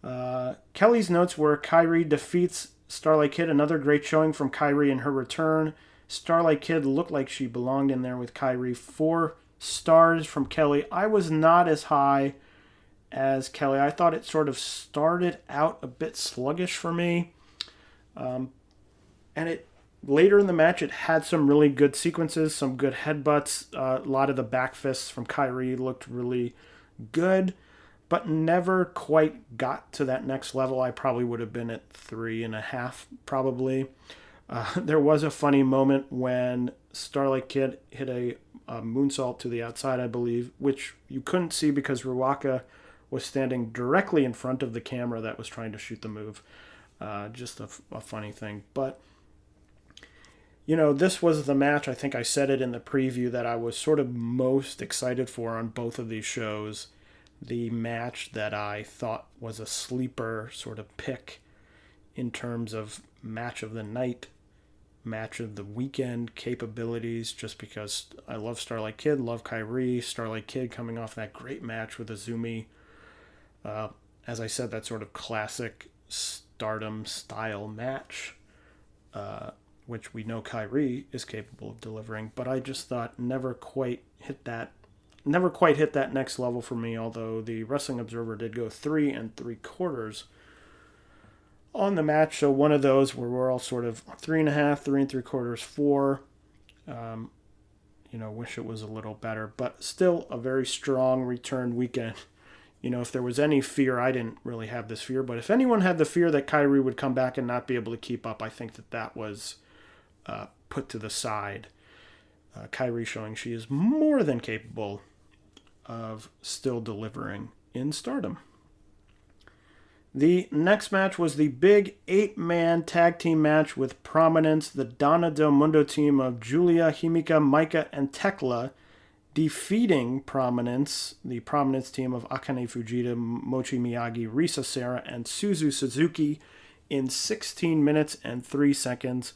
of. Kelly's notes were Kairi defeats Starlight Kid. Another great showing from Kairi in her return. Starlight Kid looked like she belonged in there with Kairi. 4 stars from Kelly. I was not as high as Kelly. I thought it sort of started out a bit sluggish for me. And later in the match, it had some really good sequences, some good headbutts. A lot of the back fists from Kairi looked really good, but never quite got to that next level. I probably would have been at 3.5, probably. There was a funny moment when Starlight Kid hit a a moonsault to the outside, I believe, which you couldn't see because Ruaka was standing directly in front of the camera that was trying to shoot the move. Just a funny thing. But, this was the match, I think I said it in the preview, that I was sort of most excited for on both of these shows. The match that I thought was a sleeper sort of pick in terms of match of the night, match of the weekend capabilities, just because I love Starlight Kid, love Kairi. Starlight Kid coming off that great match with Azumi. As I said, that sort of classic Stardom style match, which we know Kairi is capable of delivering, but I just thought never quite hit that next level for me, although the Wrestling Observer did go 3 3/4 on the match. So one of those where we're all sort of 3.5, 3 3/4, 4. Wish it was a little better, but still a very strong return weekend. If there was any fear, I didn't really have this fear, but if anyone had the fear that Kairi would come back and not be able to keep up, I think that was put to the side. Kairi showing she is more than capable of still delivering in Stardom. The next match was the big 8-man tag team match with Prominence, the Donna Del Mundo team of Julia, Himika, Maika, and Tekla, defeating Prominence, the Prominence team of Akane Fujita, Mochi Miyagi, Risa Sera, and Suzu Suzuki in 16 minutes and 3 seconds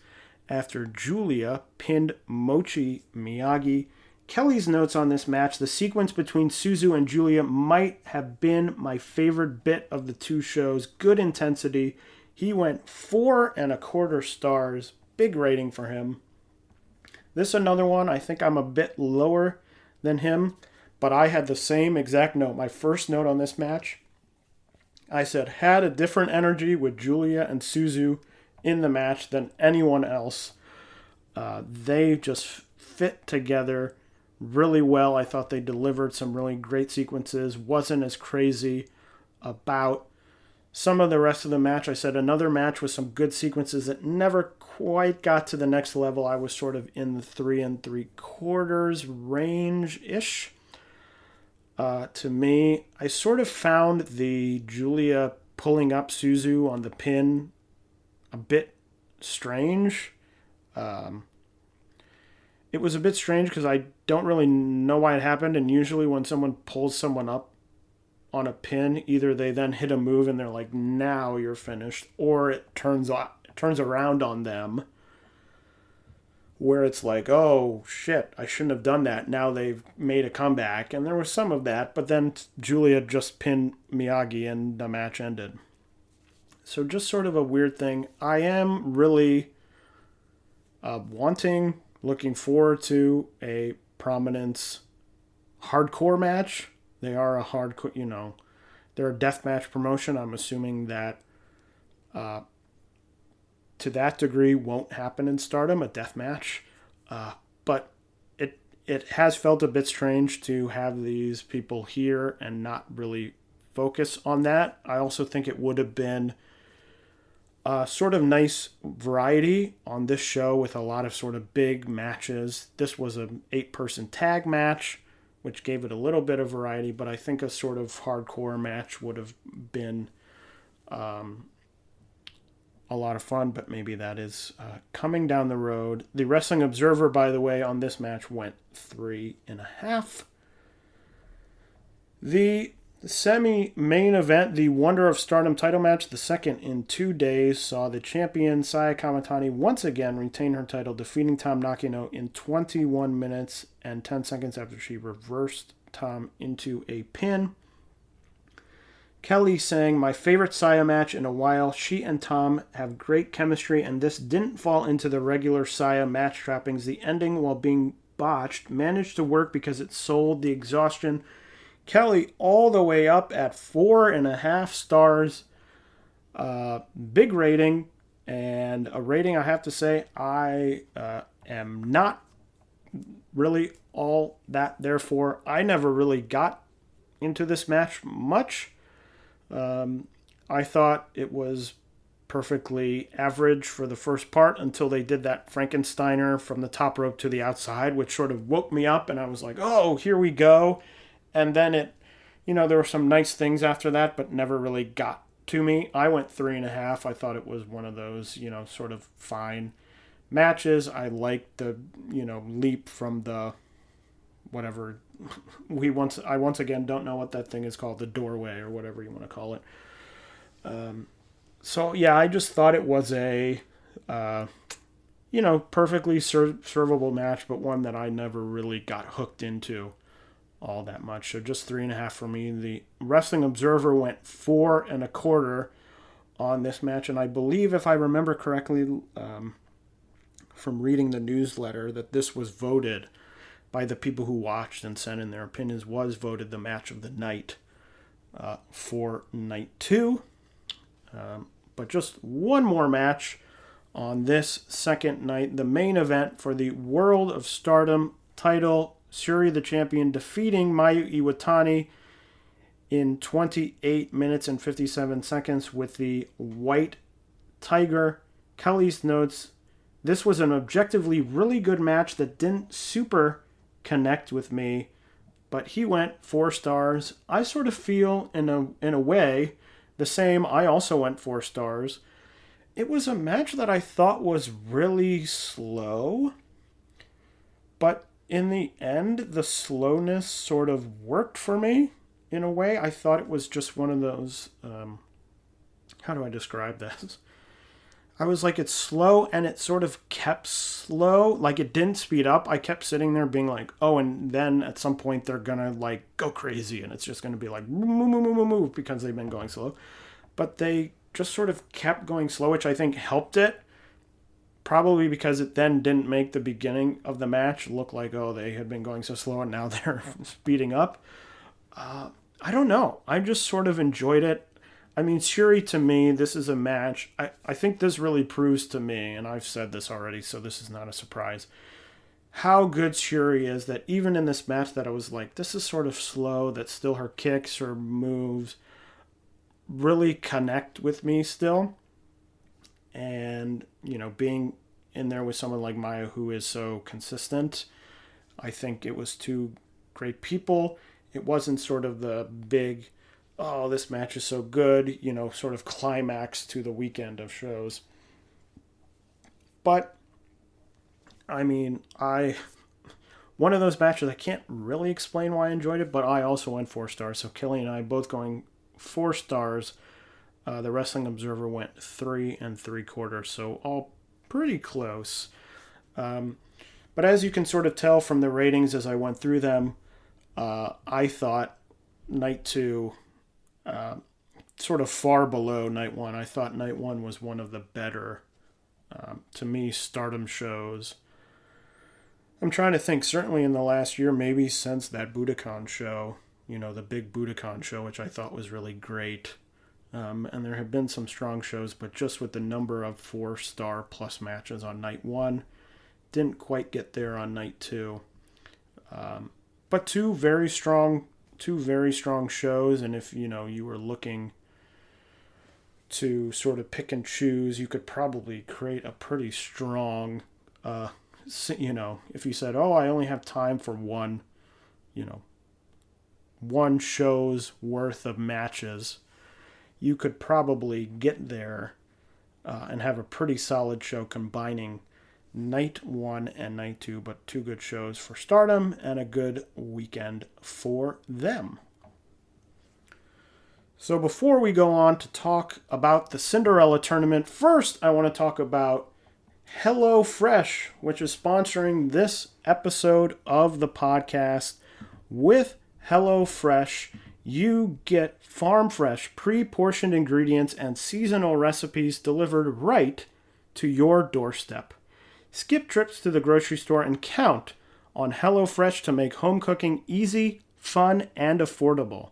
after Julia pinned Mochi Miyagi. Kelly's notes on this match: the sequence between Suzu and Julia might have been my favorite bit of the two shows. Good intensity. He went 4.25 stars. Big rating for him. This is another one. I think I'm a bit lower than him, but I had the same exact note. My first note on this match, I said, had a different energy with Julia and Suzu in the match than anyone else. They just fit together really well. I thought they delivered some really great sequences. Wasn't as crazy about some of the rest of the match. I said another match with some good sequences that never quite got to the next level. I was sort of in the 3 3/4 range-ish. To me, I sort of found the Julia pulling up Suzu on the pin a bit strange. It was a bit strange because I don't really know why it happened, and usually when someone pulls someone up on a pin, either they then hit a move and they're like, now you're finished, or it turns around on them where it's like, oh shit, I shouldn't have done that. Now they've made a comeback, and there was some of that, but then Julia just pinned Miyagi and the match ended. So just sort of a weird thing. I am really looking forward to a Prominence hardcore match. They are a hardcore, they're a deathmatch promotion. I'm assuming that to that degree won't happen in Stardom, a deathmatch. But it has felt a bit strange to have these people here and not really focus on that. I also think it would have been sort of nice variety on this show with a lot of sort of big matches. This was an 8-person tag match, which gave it a little bit of variety, but I think a sort of hardcore match would have been a lot of fun, but maybe that is coming down the road. The Wrestling Observer, by the way, on this match went 3.5. The semi-main event, the Wonder of Stardom title match, the second in 2 days, saw the champion Saya Kamatani once again retain her title, defeating Tam Nakano in 21 minutes and 10 seconds after she reversed Tam into a pin. Kelly saying, my favorite Saya match in a while. She and Tom have great chemistry, and this didn't fall into the regular Saya match trappings. The ending, while being botched, managed to work because it sold the exhaustion. Kelly all the way up at 4.5 stars. Big rating, and a rating I have to say I am not really all that there for. I never really got into this match much. I thought it was perfectly average for the first part until they did that Frankensteiner from the top rope to the outside, which sort of woke me up, and I was like, oh, here we go. And then there were some nice things after that, but never really got to me. I went 3.5. I thought it was one of those, sort of fine matches. I liked the, leap from the whatever I once again don't know what that thing is called, the doorway or whatever you want to call it. So yeah, I just thought it was a perfectly servable match, but one that I never really got hooked into all that much. So just 3.5 for me. The Wrestling Observer went 4.25 on this match, and I believe, if I remember correctly, from reading the newsletter, that this was voted by the people who watched and sent in their opinions, was voted the match of the night for night 2. But just one more match on this second night. The main event for the World of Stardom title, Syuri the champion defeating Mayu Iwatani in 28 minutes and 57 seconds with the White Tiger. Kelly's notes, this was an objectively really good match that didn't super connect with me, but he went 4 stars. I sort of feel in a way the same. I also went 4 stars. It was a match that I thought was really slow, but in the end, the slowness sort of worked for me in a way. I thought it was just one of those, how do I describe this? I was like, it's slow, and it sort of kept slow. Like, it didn't speed up. I kept sitting there being like, oh, and then at some point they're going to, like, go crazy, and it's just going to be like, move, because they've been going slow. But they just sort of kept going slow, which I think helped it. Probably because it then didn't make the beginning of the match look like, oh, they had been going so slow, and now they're speeding up. I don't know. I just sort of enjoyed it. I mean, Syuri, to me, this is a match. I think this really proves to me, and I've said this already, so this is not a surprise, how good Syuri is, that even in this match that I was like, this is sort of slow, that still her kicks, her moves really connect with me still. And, being in there with someone like Maya, who is so consistent, I think it was 2 great people. It wasn't sort of the big, oh, this match is so good, sort of climax to the weekend of shows. But, I mean, one of those matches, I can't really explain why I enjoyed it, but I also went 4 stars. So Kelly and I both going 4 stars. The Wrestling Observer went 3.75, so all pretty close. But as you can sort of tell from the ratings as I went through them, I thought night 2 sort of far below night 1. I thought night 1 was one of the better, to me, Stardom shows. I'm trying to think, certainly in the last year, maybe since that Budokan show, the big Budokan show, which I thought was really great. And there have been some strong shows, but just with the number of 4-star plus matches on night 1, didn't quite get there on night 2. But two very strong shows, and if you were looking to sort of pick and choose, you could probably create a pretty strong, if you said, oh, I only have time for one show's worth of matches, you could probably get there and have a pretty solid show combining night 1 and night 2, but 2 good shows for Stardom and a good weekend for them. So before we go on to talk about the Cinderella tournament, first I want to talk about HelloFresh, which is sponsoring this episode of the podcast. With HelloFresh, you get farm-fresh, pre-portioned ingredients and seasonal recipes delivered right to your doorstep. Skip trips to the grocery store and count on HelloFresh to make home cooking easy, fun, and affordable.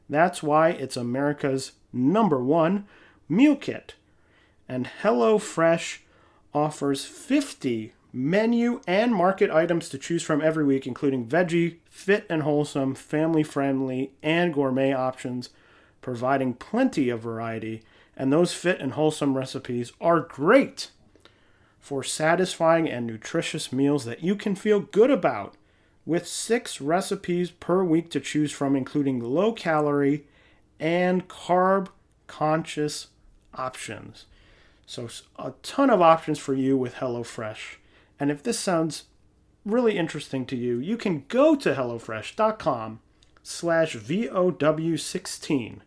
That's why it's America's #1 meal kit. And HelloFresh offers 50 menu and market items to choose from every week, including veggie, fit and wholesome, family-friendly, and gourmet options, providing plenty of variety And those fit and wholesome recipes are great for satisfying and nutritious meals that you can feel good about, with 6 recipes per week to choose from, including low-calorie and carb-conscious options. So a ton of options for you with HelloFresh. And if this sounds really interesting to you, you can go to HelloFresh.com/VOW16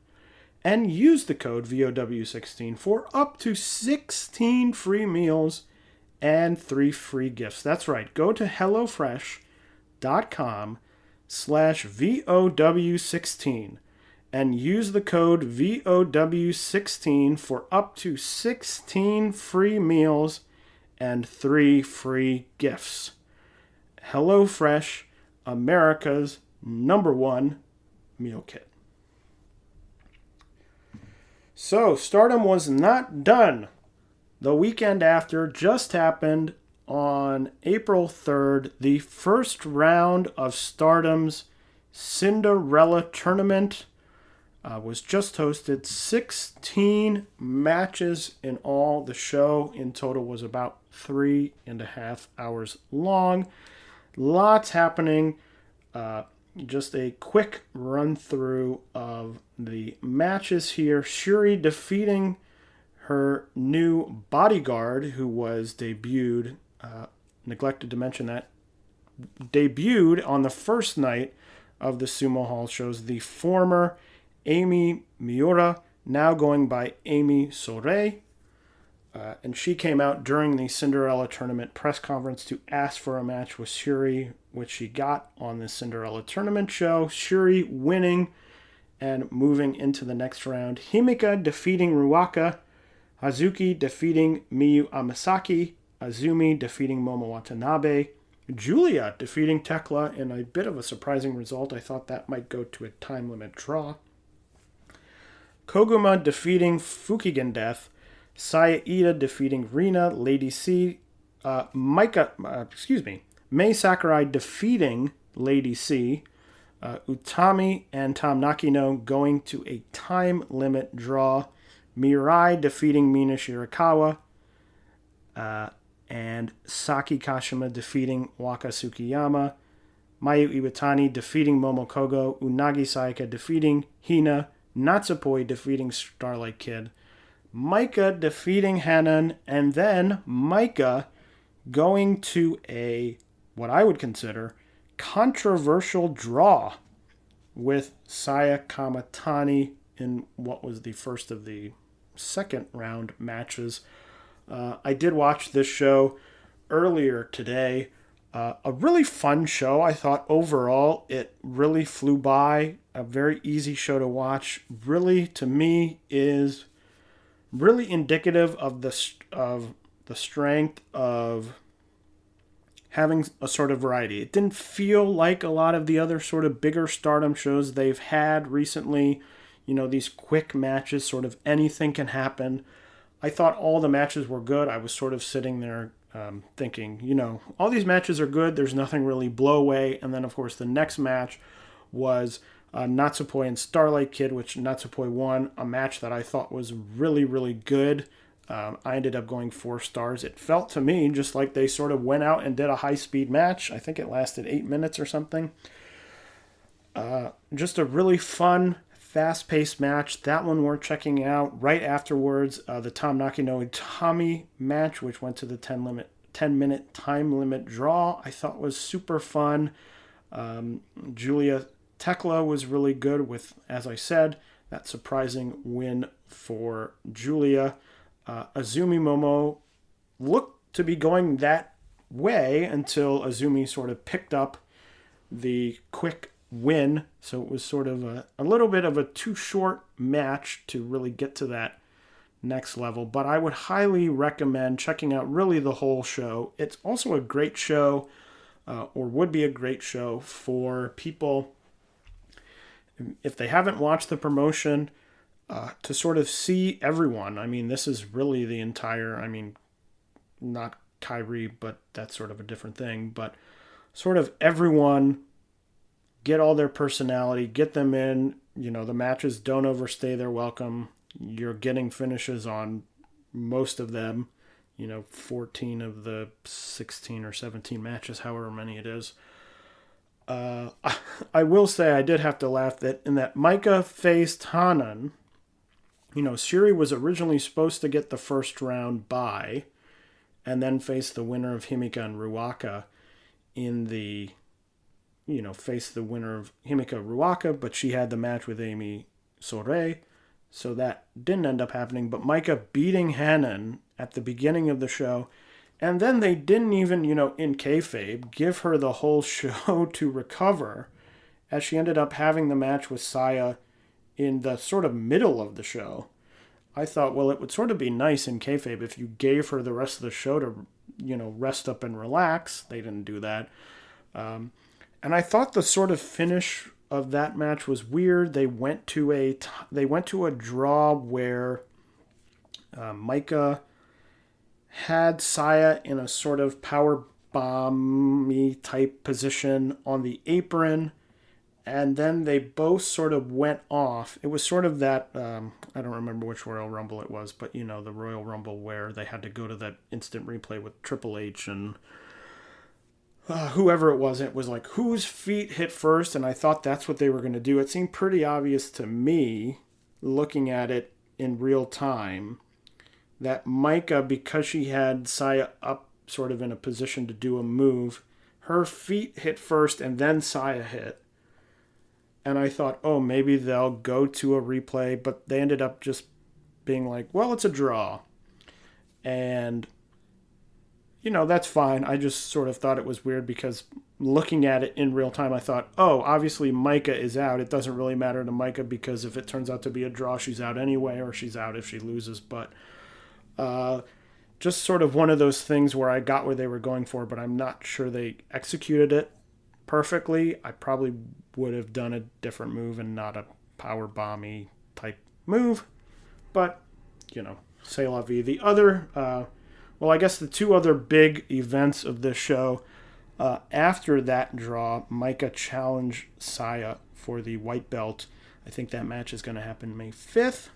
and use the code VOW16 for up to 16 free meals and 3 free gifts. That's right. Go to HelloFresh.com/VOW16 and use the code VOW16 for up to 16 free meals and 3 free gifts. HelloFresh, America's #1 meal kit. So, Stardom was not done. The weekend after just happened on April 3rd. The first round of Stardom's Cinderella tournament was just hosted. 16 matches in all. The show in total was about 3.5 hours long. Lots happening. Just a quick run through of the matches here. Shuri defeating her new bodyguard, who was debuted, neglected to mention that, debuted on the first night of the Sumo Hall shows, the former Amy Miura, now going by Amy Sourei. And she came out during the Cinderella tournament press conference to ask for a match with Shuri, which she got on the Cinderella tournament show. Shuri winning and moving into the next round. Himika defeating Ruaka. Hazuki defeating Miyu Amasaki. Azumi defeating Momo Watanabe. Julia defeating Tekla in a bit of a surprising result. I thought that might go to a time limit draw. Koguma defeating Fukigen Death. Saya Ida defeating Rina. Lady C. Mei Sakurai defeating Lady C. Utami and Tam Nakino going to a time limit draw. Mirai defeating Mina Shirakawa. And Saki Kashima defeating Waka Tsukiyama. Mayu Iwatani defeating Momokogo. Unagi Sayaka defeating Hina. Natsupoi defeating Starlight Kid. Maika defeating Hanan. And then Maika going to a, what I would consider, controversial draw with Saya Kamatani in what was the first of the second round matches. I did watch this show earlier today. A really fun show. I thought overall it really flew by. A very easy show to watch. Really, to me, is really indicative of the strength of having a sort of variety. It didn't feel like a lot of the other sort of bigger Stardom shows they've had recently. You know, these quick matches, sort of anything can happen. I thought all the matches were good. I was sort of sitting there thinking, you know, all these matches are good. There's nothing really blow away. And then, of course, the next match was Natsupoi and Starlight Kid, which Natsupoi won, a match that I thought was really, really good. I ended up going 4 stars. It felt to me just like they sort of went out and did a high-speed match. I think it lasted 8 minutes or something. Just a really fun, fast-paced match. That one worth checking out. Right afterwards, the Tam Nakino Utami match, which went to the 10-minute time limit draw, I thought was super fun. Julia Tekla was really good with, as I said, that surprising win for Julia. Azumi Momo looked to be going that way until Azumi sort of picked up the quick win. So it was sort of a little bit of a too short match to really get to that next level. But I would highly recommend checking out really the whole show. It's also a great show, or would be a great show for people, if they haven't watched the promotion, to sort of see everyone. I mean, this is really the entire, I mean, not Kyrie, but that's sort of a different thing, but sort of everyone, get all their personality, get them in. You know, the matches don't overstay their welcome. You're getting finishes on most of them, 14 of the 16 or 17 matches, however many it is. I will say I did have to laugh that in that Micah faced Hanan, Shuri was originally supposed to get the first round bye and then face the winner of Himika and Ruaka face the winner of Himika Ruaka, but she had the match with Amy Sourei, so that didn't end up happening. But Micah beating Hanan at the beginning of the show, and then they didn't even, in kayfabe, give her the whole show to recover, as she ended up having the match with Saya in the sort of middle of the show. I thought, well, it would sort of be nice in kayfabe if you gave her the rest of the show to, rest up and relax. They didn't do that. And I thought the sort of finish of that match was weird. They went to a draw where Micah had Saya in a sort of power bomb-y type position on the apron, and then they both sort of went off. It was sort of that, I don't remember which Royal Rumble it was, but the Royal Rumble where they had to go to that instant replay with Triple H and whoever it was like, whose feet hit first? And I thought that's what they were going to do. It seemed pretty obvious to me, looking at it in real time, that Micah, because she had Saya up sort of in a position to do a move, her feet hit first and then Saya hit. And I thought, oh, maybe they'll go to a replay, but they ended up just being like, well, it's a draw. And that's fine. I just sort of thought it was weird because looking at it in real time, I thought, oh, obviously Micah is out. It doesn't really matter to Micah because if it turns out to be a draw, she's out anyway, or she's out if she loses. But just sort of one of those things where I got where they were going for, but I'm not sure they executed it perfectly. I probably would have done a different move and not a power bomb-y type move. But, c'est la vie. The other... I guess the two other big events of this show, after that draw, Micah challenged Saya for the white belt. I think that match is going to happen May 5th.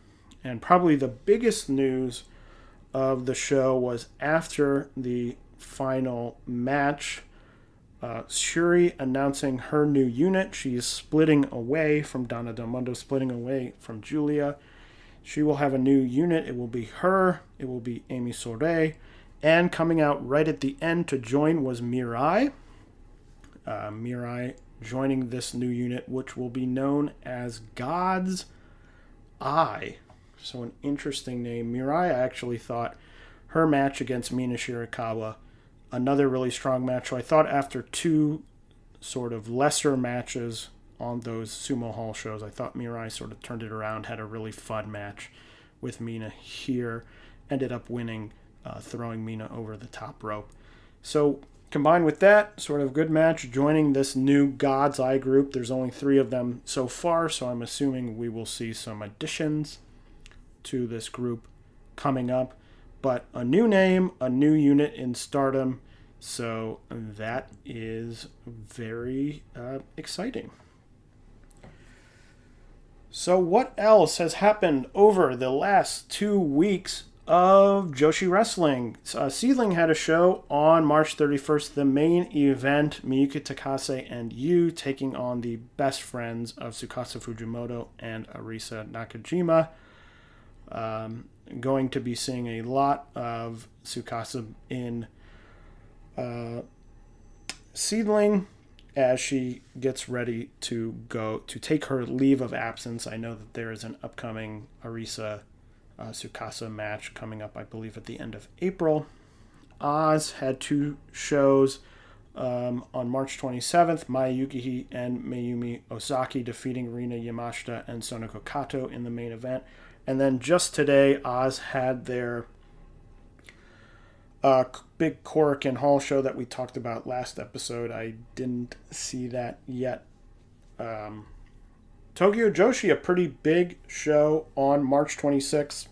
And probably the biggest news of the show was after the final match, Shuri announcing her new unit. She is splitting away from Donna Del Mondo, splitting away from Julia. She will have a new unit. It will be her. It will be Amy Sourei. And coming out right at the end to join was Mirai. Mirai joining this new unit, which will be known as God's Eye. So an interesting name. Mirai, I actually thought her match against Mina Shirakawa, another really strong match. So I thought after two sort of lesser matches on those Sumo Hall shows, I thought Mirai sort of turned it around, had a really fun match with Mina here, ended up winning, throwing Mina over the top rope. So combined with that, sort of good match, joining this new God's Eye group. There's only 3 of them so far, so I'm assuming we will see some additions to this group coming up. But a new name, a new unit in Stardom, so that is very exciting. So what else has happened over the last 2 weeks of Joshi Wrestling? Seedling had a show on March 31st, the main event, Miyuki Takase and Yu taking on the best friends of Tsukasa Fujimoto and Arisa Nakajima. Going to be seeing a lot of Tsukasa in Seedling as she gets ready to go to take her leave of absence. I know that there is an upcoming Arisa Tsukasa match coming up, I believe, at the end of April. Oz had 2 shows on March 27th. Maya Yukihi and Mayumi Ozaki defeating Rina Yamashita and Sonoko Kato in the main event. And then just today, Oz had their big Korakuen Hall show that we talked about last episode. I didn't see that yet. Tokyo Joshi, a pretty big show on March 26th.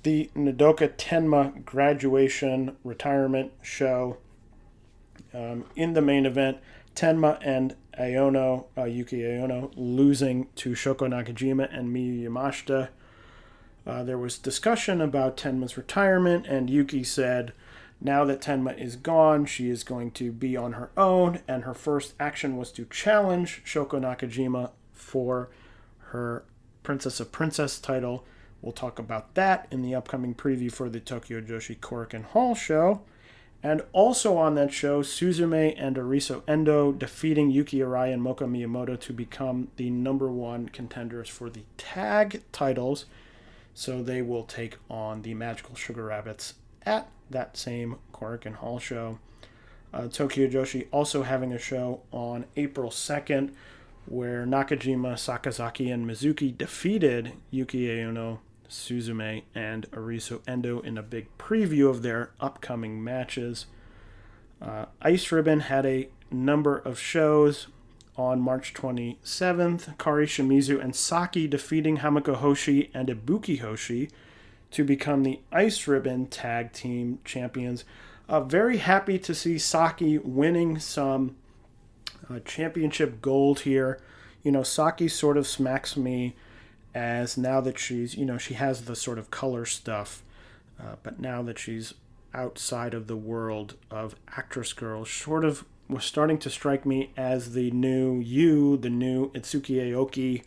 The Nodoka Tenma graduation retirement show. In the main event, Tenma and Yuki Aono losing to Shoko Nakajima and Miyu Yamashita. There was discussion about Tenma's retirement, and Yuki said now that Tenma is gone, she is going to be on her own, and her first action was to challenge Shoko Nakajima for her Princess of Princess title. We'll talk about that in the upcoming preview for the Tokyo Joshi Korakuen Hall show. And also on that show, Suzume and Ariso Endo defeating Yuki Arai and Moka Miyamoto to become the number one contenders for the tag titles. So they will take on the Magical Sugar Rabbits at that same Korakuen Hall show. Tokyo Joshi also having a show on April 2nd where Nakajima, Sakazaki, and Mizuki defeated Yuki Aono, Suzume, and Ariso Endo in a big preview of their upcoming matches. Ice Ribbon had a number of shows. On March 27th, Kari Shimizu and Saki defeating Hamako Hoshi and Ibuki Hoshi to become the Ice Ribbon Tag Team Champions. Very happy to see Saki winning some championship gold here. You know, Saki sort of smacks me as now that she's, you know, she has the sort of color stuff, but now that she's outside of the world of actress girls, sort of was starting to strike me as the new Itsuki Aoki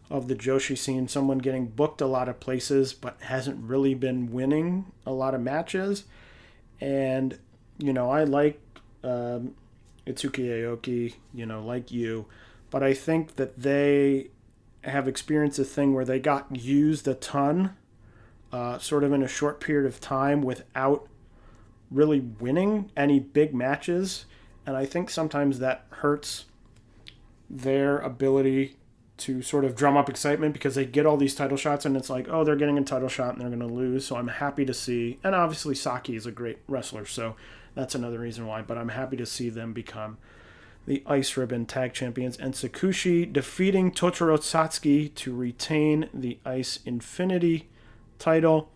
of the Joshi scene, someone getting booked a lot of places but hasn't really been winning a lot of matches. And, you know, I like Itsuki Aoki, you know, like you, but I think that they have experienced a thing where they got used a ton, sort of in a short period of time without really winning any big matches. And I think sometimes that hurts their ability to sort of drum up excitement because they get all these title shots and it's like, oh, they're getting a title shot and they're going to lose. So I'm happy to see, and obviously Saki is a great wrestler, so that's another reason why, but I'm happy to see them become the Ice Ribbon Tag Champions. And Sakushi defeating Totoro Satsuki to retain the Ice Infinity title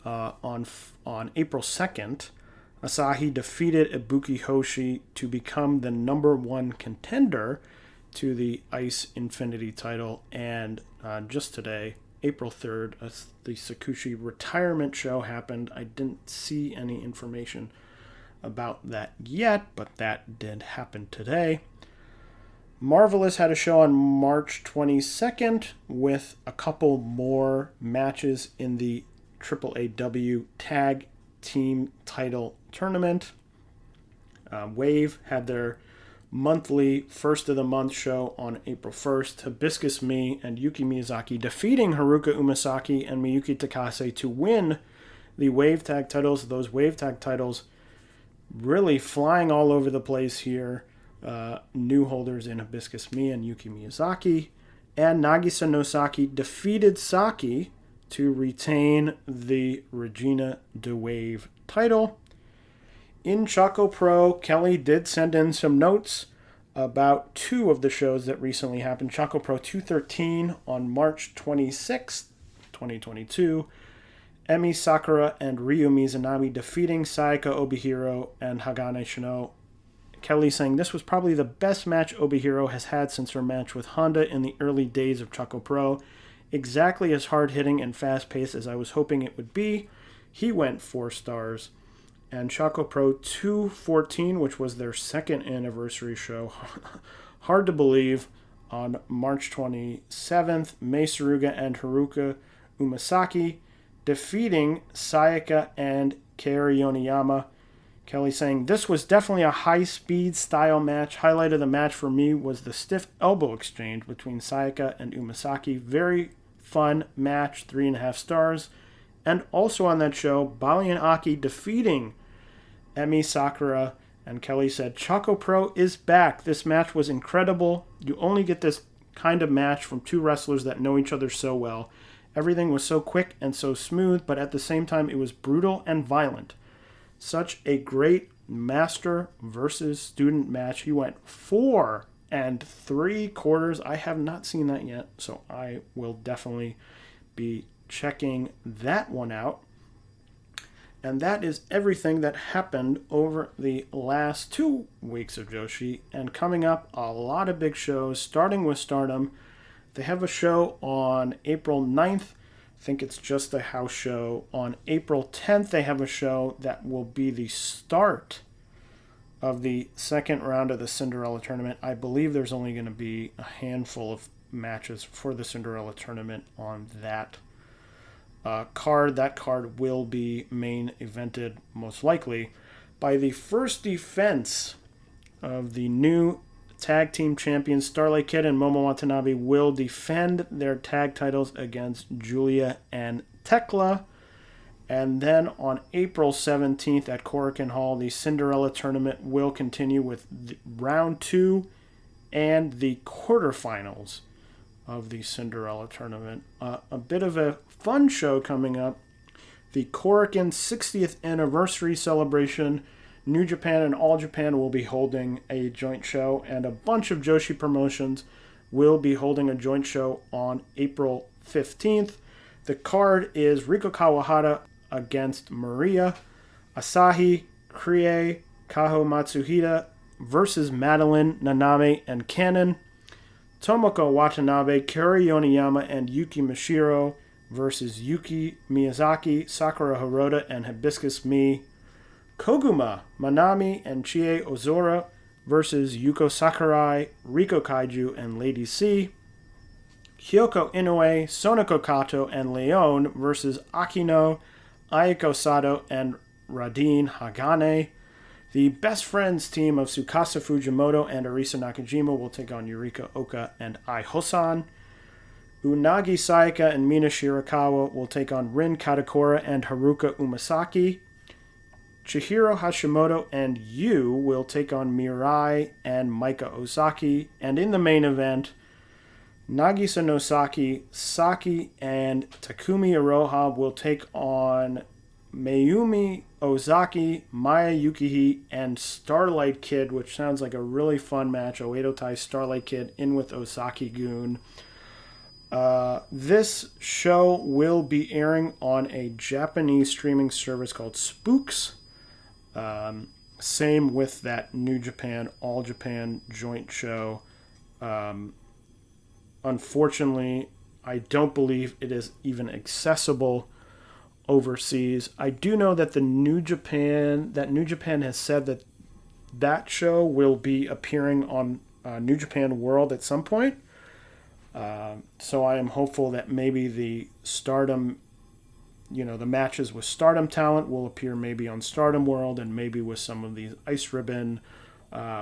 on April 2nd. Asahi defeated Ibuki Hoshi to become the number one contender to the Ice Infinity title. And just today, April 3rd, the Sakushi retirement show happened. I didn't see any information about that yet, but that did happen today. Marvelous had a show on March 22nd with a couple more matches in the AAAW Tag Team Title Tournament. Wave had their monthly first of the month show on April 1st. Hibiscus Me and Yuki Miyazaki defeating Haruka Umasaki and Miyuki Takase to win the Wave Tag titles. Those Wave Tag titles really flying all over the place here. New holders in Hibiscus Me and Yuki Miyazaki. And Nagisa no Saki defeated Saki to retain the Regina de Wave title. In ChocoPro, Kelly did send in some notes about two of the shows that recently happened. ChocoPro 213 on March 26th, 2022. Emi Sakura and Ryu Mizunami defeating Sayaka Obihiro and Hagane Shino. Kelly saying this was probably the best match Obihiro has had since her match with Honda in the early days of ChocoPro. Exactly as hard-hitting and fast-paced as I was hoping it would be. He went 4 stars. And ChocoPro 214, which was their second anniversary show, hard to believe, on March 27th, Mei Suruga and Haruka Umasaki defeating Sayaka and Kaori Yoneyama. Kelly saying, this was definitely a high-speed style match. Highlight of the match for me was the stiff elbow exchange between Sayaka and Umasaki. Very fun match, 3.5 stars. And also on that show, Bali and Aki defeating Emi Sakura. And Kelly said, ChocoPro is back. This match was incredible. You only get this kind of match from two wrestlers that know each other so well. Everything was so quick and so smooth, but at the same time, it was brutal and violent. Such a great master versus student match. He went 4 3/4. I have not seen that yet, so I will definitely be checking that one out. And that is everything that happened over the last 2 weeks of Joshi. And coming up, a lot of big shows, starting with Stardom. They have a show on April 9th I think it's just a house show. On April 10th, they have a show that will be the start of the second round of the Cinderella tournament. I believe there's only going to be a handful of matches for the Cinderella tournament on that card. That card will be main evented, most likely, by the first defense of the new tag team champions. Starlight Kid and Momo Watanabe will defend their tag titles against Julia and Tekla. And then on April 17th at Korakuen Hall, the Cinderella tournament will continue with round 2 and the quarterfinals of the Cinderella tournament. A bit of a fun show coming up. The Korakuen 60th anniversary celebration. New Japan and All Japan will be holding a joint show, and a bunch of Joshi promotions will be holding a joint show on April 15th. The card is Riko Kawahara against Maria, Asahi, Krie, Kaho Matsuhita versus Madeline, Naname, and Cannon, Tomoko Watanabe, Kari Yoniyama, and Yuki Mishiro versus Yuki Miyazaki, Sakura Hirota, and Hibiscus Me, Koguma, Manami, and Chie Ozora versus Yuko Sakurai, Riko Kaiju, and Lady C, Hyoko Inoue, Sonoko Kato, and Leon versus Akino, Aiko Sato, and Radin Hagane. The Best Friends team of Tsukasa Fujimoto and Arisa Nakajima will take on Yurika Oka and Ai Hosan. Unagi Sayaka and Mina Shirakawa will take on Rin Katakura and Haruka Umasaki. Chihiro Hashimoto and Yu will take on Mirai and Maika Ozaki. And in the main event, Nagisa Nosaki, Saki, and Takumi Iroha will take on Mayumi Ozaki, Maya Yukihi, and Starlight Kid, which sounds like a really fun match. Oedo Tai Starlight Kid in with Osaki-gun. This show will be airing on a Japanese streaming service called Spooks. Same with that New Japan, All Japan joint show. Unfortunately, I don't believe it is even accessible overseas. I do know that New Japan has said that that show will be appearing on New Japan World at some point. So I am hopeful that maybe the Stardom, the matches with Stardom talent will appear maybe on Stardom World, and maybe with some of these Ice Ribbon,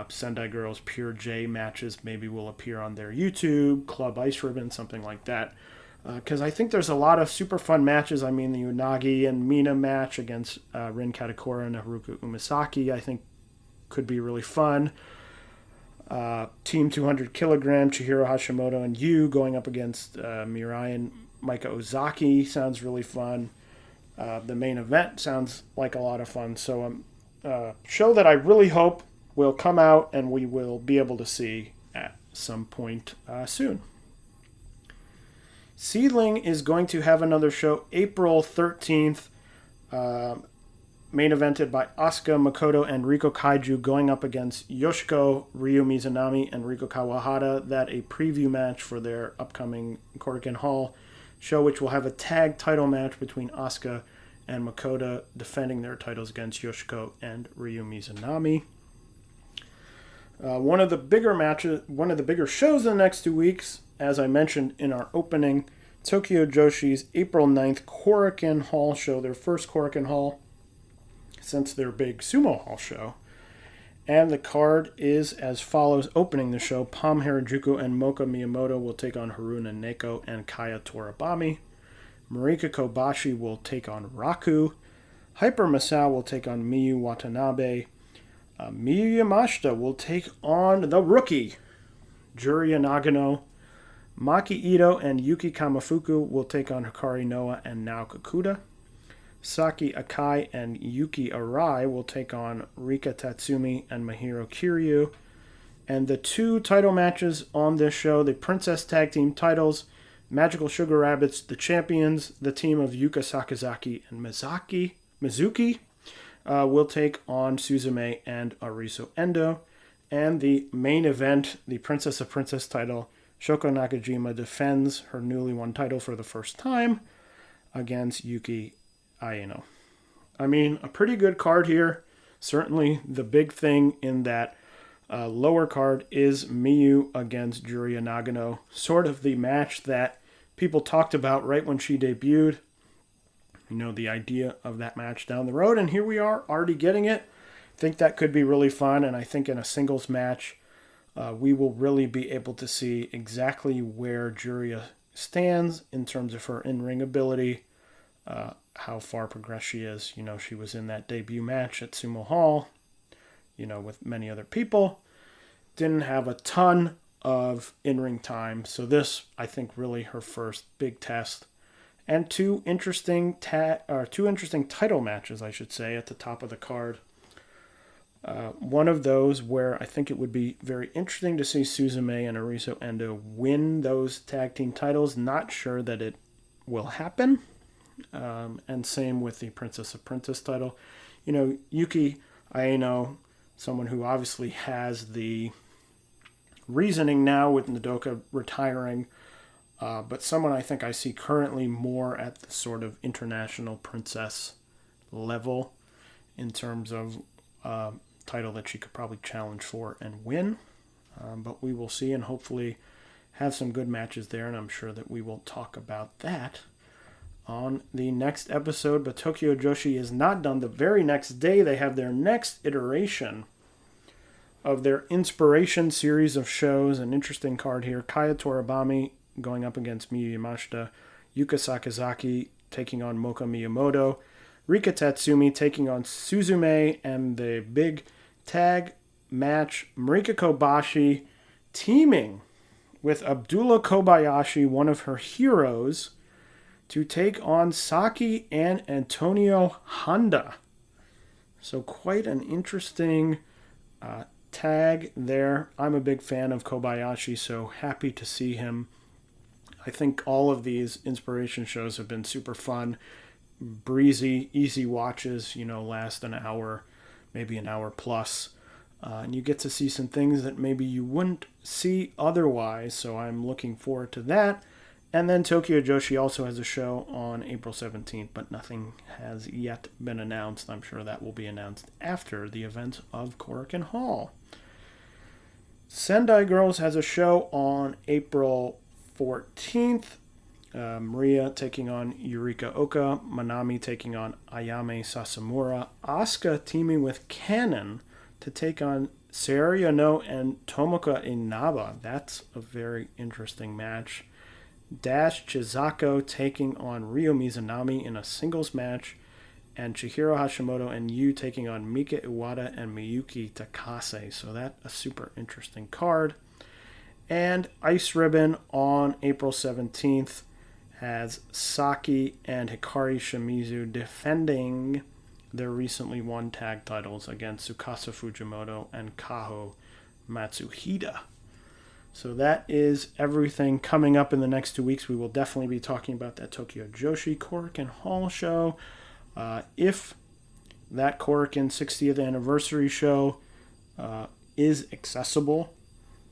Sendai Girls, Pure J matches maybe will appear on their YouTube, Club Ice Ribbon, something like that. Because I think there's a lot of super fun matches. I mean, the Unagi and Mina match against Rin Katakura and Haruka Umasaki, I think, could be really fun. Team 200 kilogram, Chihiro Hashimoto and Yu going up against Mirai and Maika Ozaki sounds really fun. The main event sounds like a lot of fun. So a show that I really hope will come out and we will be able to see at some point soon. Seedling is going to have another show April 13th, main evented by Asuka, Makoto, and Riko Kaiju going up against Yoshiko, Ryu Mizunami, and Riko Kawahara. That a preview match for their upcoming Korakuen Hall show, which will have a tag title match between Asuka and Makoto defending their titles against Yoshiko and Ryu Mizunami. One of the bigger shows in the next 2 weeks, as I mentioned in our opening, Tokyo Joshi's April 9th Korakuen Hall show, their first Korakuen Hall since their big Sumo Hall show. And the card is as follows. Opening the show, Pam Harajuku and Moka Miyamoto will take on Haruna Neko and Kaya Torabami. Marika Kobashi will take on Raku. Hyper Masao will take on Miyu Watanabe. Miyu Yamashita will take on the rookie, Juria Nagano. Maki Ito and Yuki Kamafuku will take on Hikari Noa and Naoka Kuda. Saki Akai and Yuki Arai will take on Rika Tatsumi and Mahiro Kiryu. And the two title matches on this show, the Princess Tag Team titles, Magical Sugar Rabbits, the champions, the team of Yuka Sakazaki and Mizuki, will take on Suzume and Ariso Endo. And the main event, the Princess of Princess title, Shoko Nakajima defends her newly won title for the first time against Yuki Aino. I mean, a pretty good card here. Certainly the big thing in that lower card is Miyu against Juria Nagano. Sort of the match that people talked about right when she debuted. The idea of that match down the road. And here we are already getting it. I think that could be really fun. And I think in a singles match, we will really be able to see exactly where Juria stands in terms of her in-ring ability, how far progressed she is. She was in that debut match at Sumo Hall, with many other people. Didn't have a ton of in-ring time. So this, I think, really her first big test. And two interesting title matches, I should say, at the top of the card. One of those where I think it would be very interesting to see Suzume and Ariso Endo win those tag team titles. Not sure that it will happen. And same with the Princess Apprentice title. Yuki Aino, someone who obviously has the reasoning now with Nodoka retiring, but someone I think I see currently more at the sort of international princess level in terms of title that she could probably challenge for and win. But we will see and hopefully have some good matches there, and I'm sure that we will talk about that on the next episode. But Tokyo Joshi is not done. The very next day, they have their next iteration of their Inspiration series of shows. An interesting card here. Kaya Toribami going up against Miyu Yamashita. Yuka Sakazaki taking on Moka Miyamoto. Rika Tatsumi taking on Suzume. And the big tag match, Marika Kobashi teaming with Abdullah Kobayashi, one of her heroes, to take on Saki and Antonio Honda. So quite an interesting tag there. I'm a big fan of Kobayashi, so happy to see him. I think all of these Inspiration shows have been super fun, breezy, easy watches, last an hour, maybe an hour plus. And you get to see some things that maybe you wouldn't see otherwise, so I'm looking forward to that. And then Tokyo Joshi also has a show on April 17th, but nothing has yet been announced. I'm sure that will be announced after the event of Korakuen Hall. Sendai Girls has a show on April 14th. Maria taking on Yurika Oka. Manami taking on Ayame Sasamura. Asuka teaming with Kanon to take on Saori Ono and Tomoka Inaba. That's a very interesting match. Dash Chizako taking on Ryo Mizunami in a singles match, and Chihiro Hashimoto and Yu taking on Mika Iwata and Miyuki Takase. So that's a super interesting card. And Ice Ribbon on April 17th has Saki and Hikari Shimizu defending their recently won tag titles against Tsukasa Fujimoto and Kaho Matsuhida. So that is everything coming up in the next 2 weeks. We will definitely be talking about that Tokyo Joshi Korakuen Hall show. If that Korakuen 60th anniversary show is accessible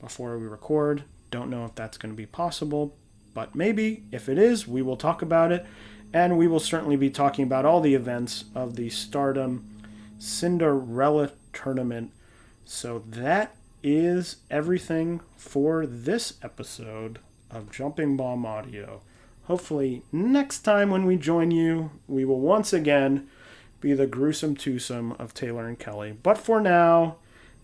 before we record, don't know if that's going to be possible, but maybe. If it is, we will talk about it. And we will certainly be talking about all the events of the Stardom Cinderella tournament. So that is everything for this episode of Jumping Bomb Audio. Hopefully next time when we join you, we will once again be the gruesome twosome of Taylor and Kelly. But for now,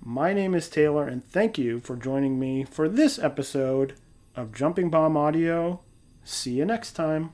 my name is Taylor, and thank you for joining me for this episode of Jumping Bomb Audio. See you next time.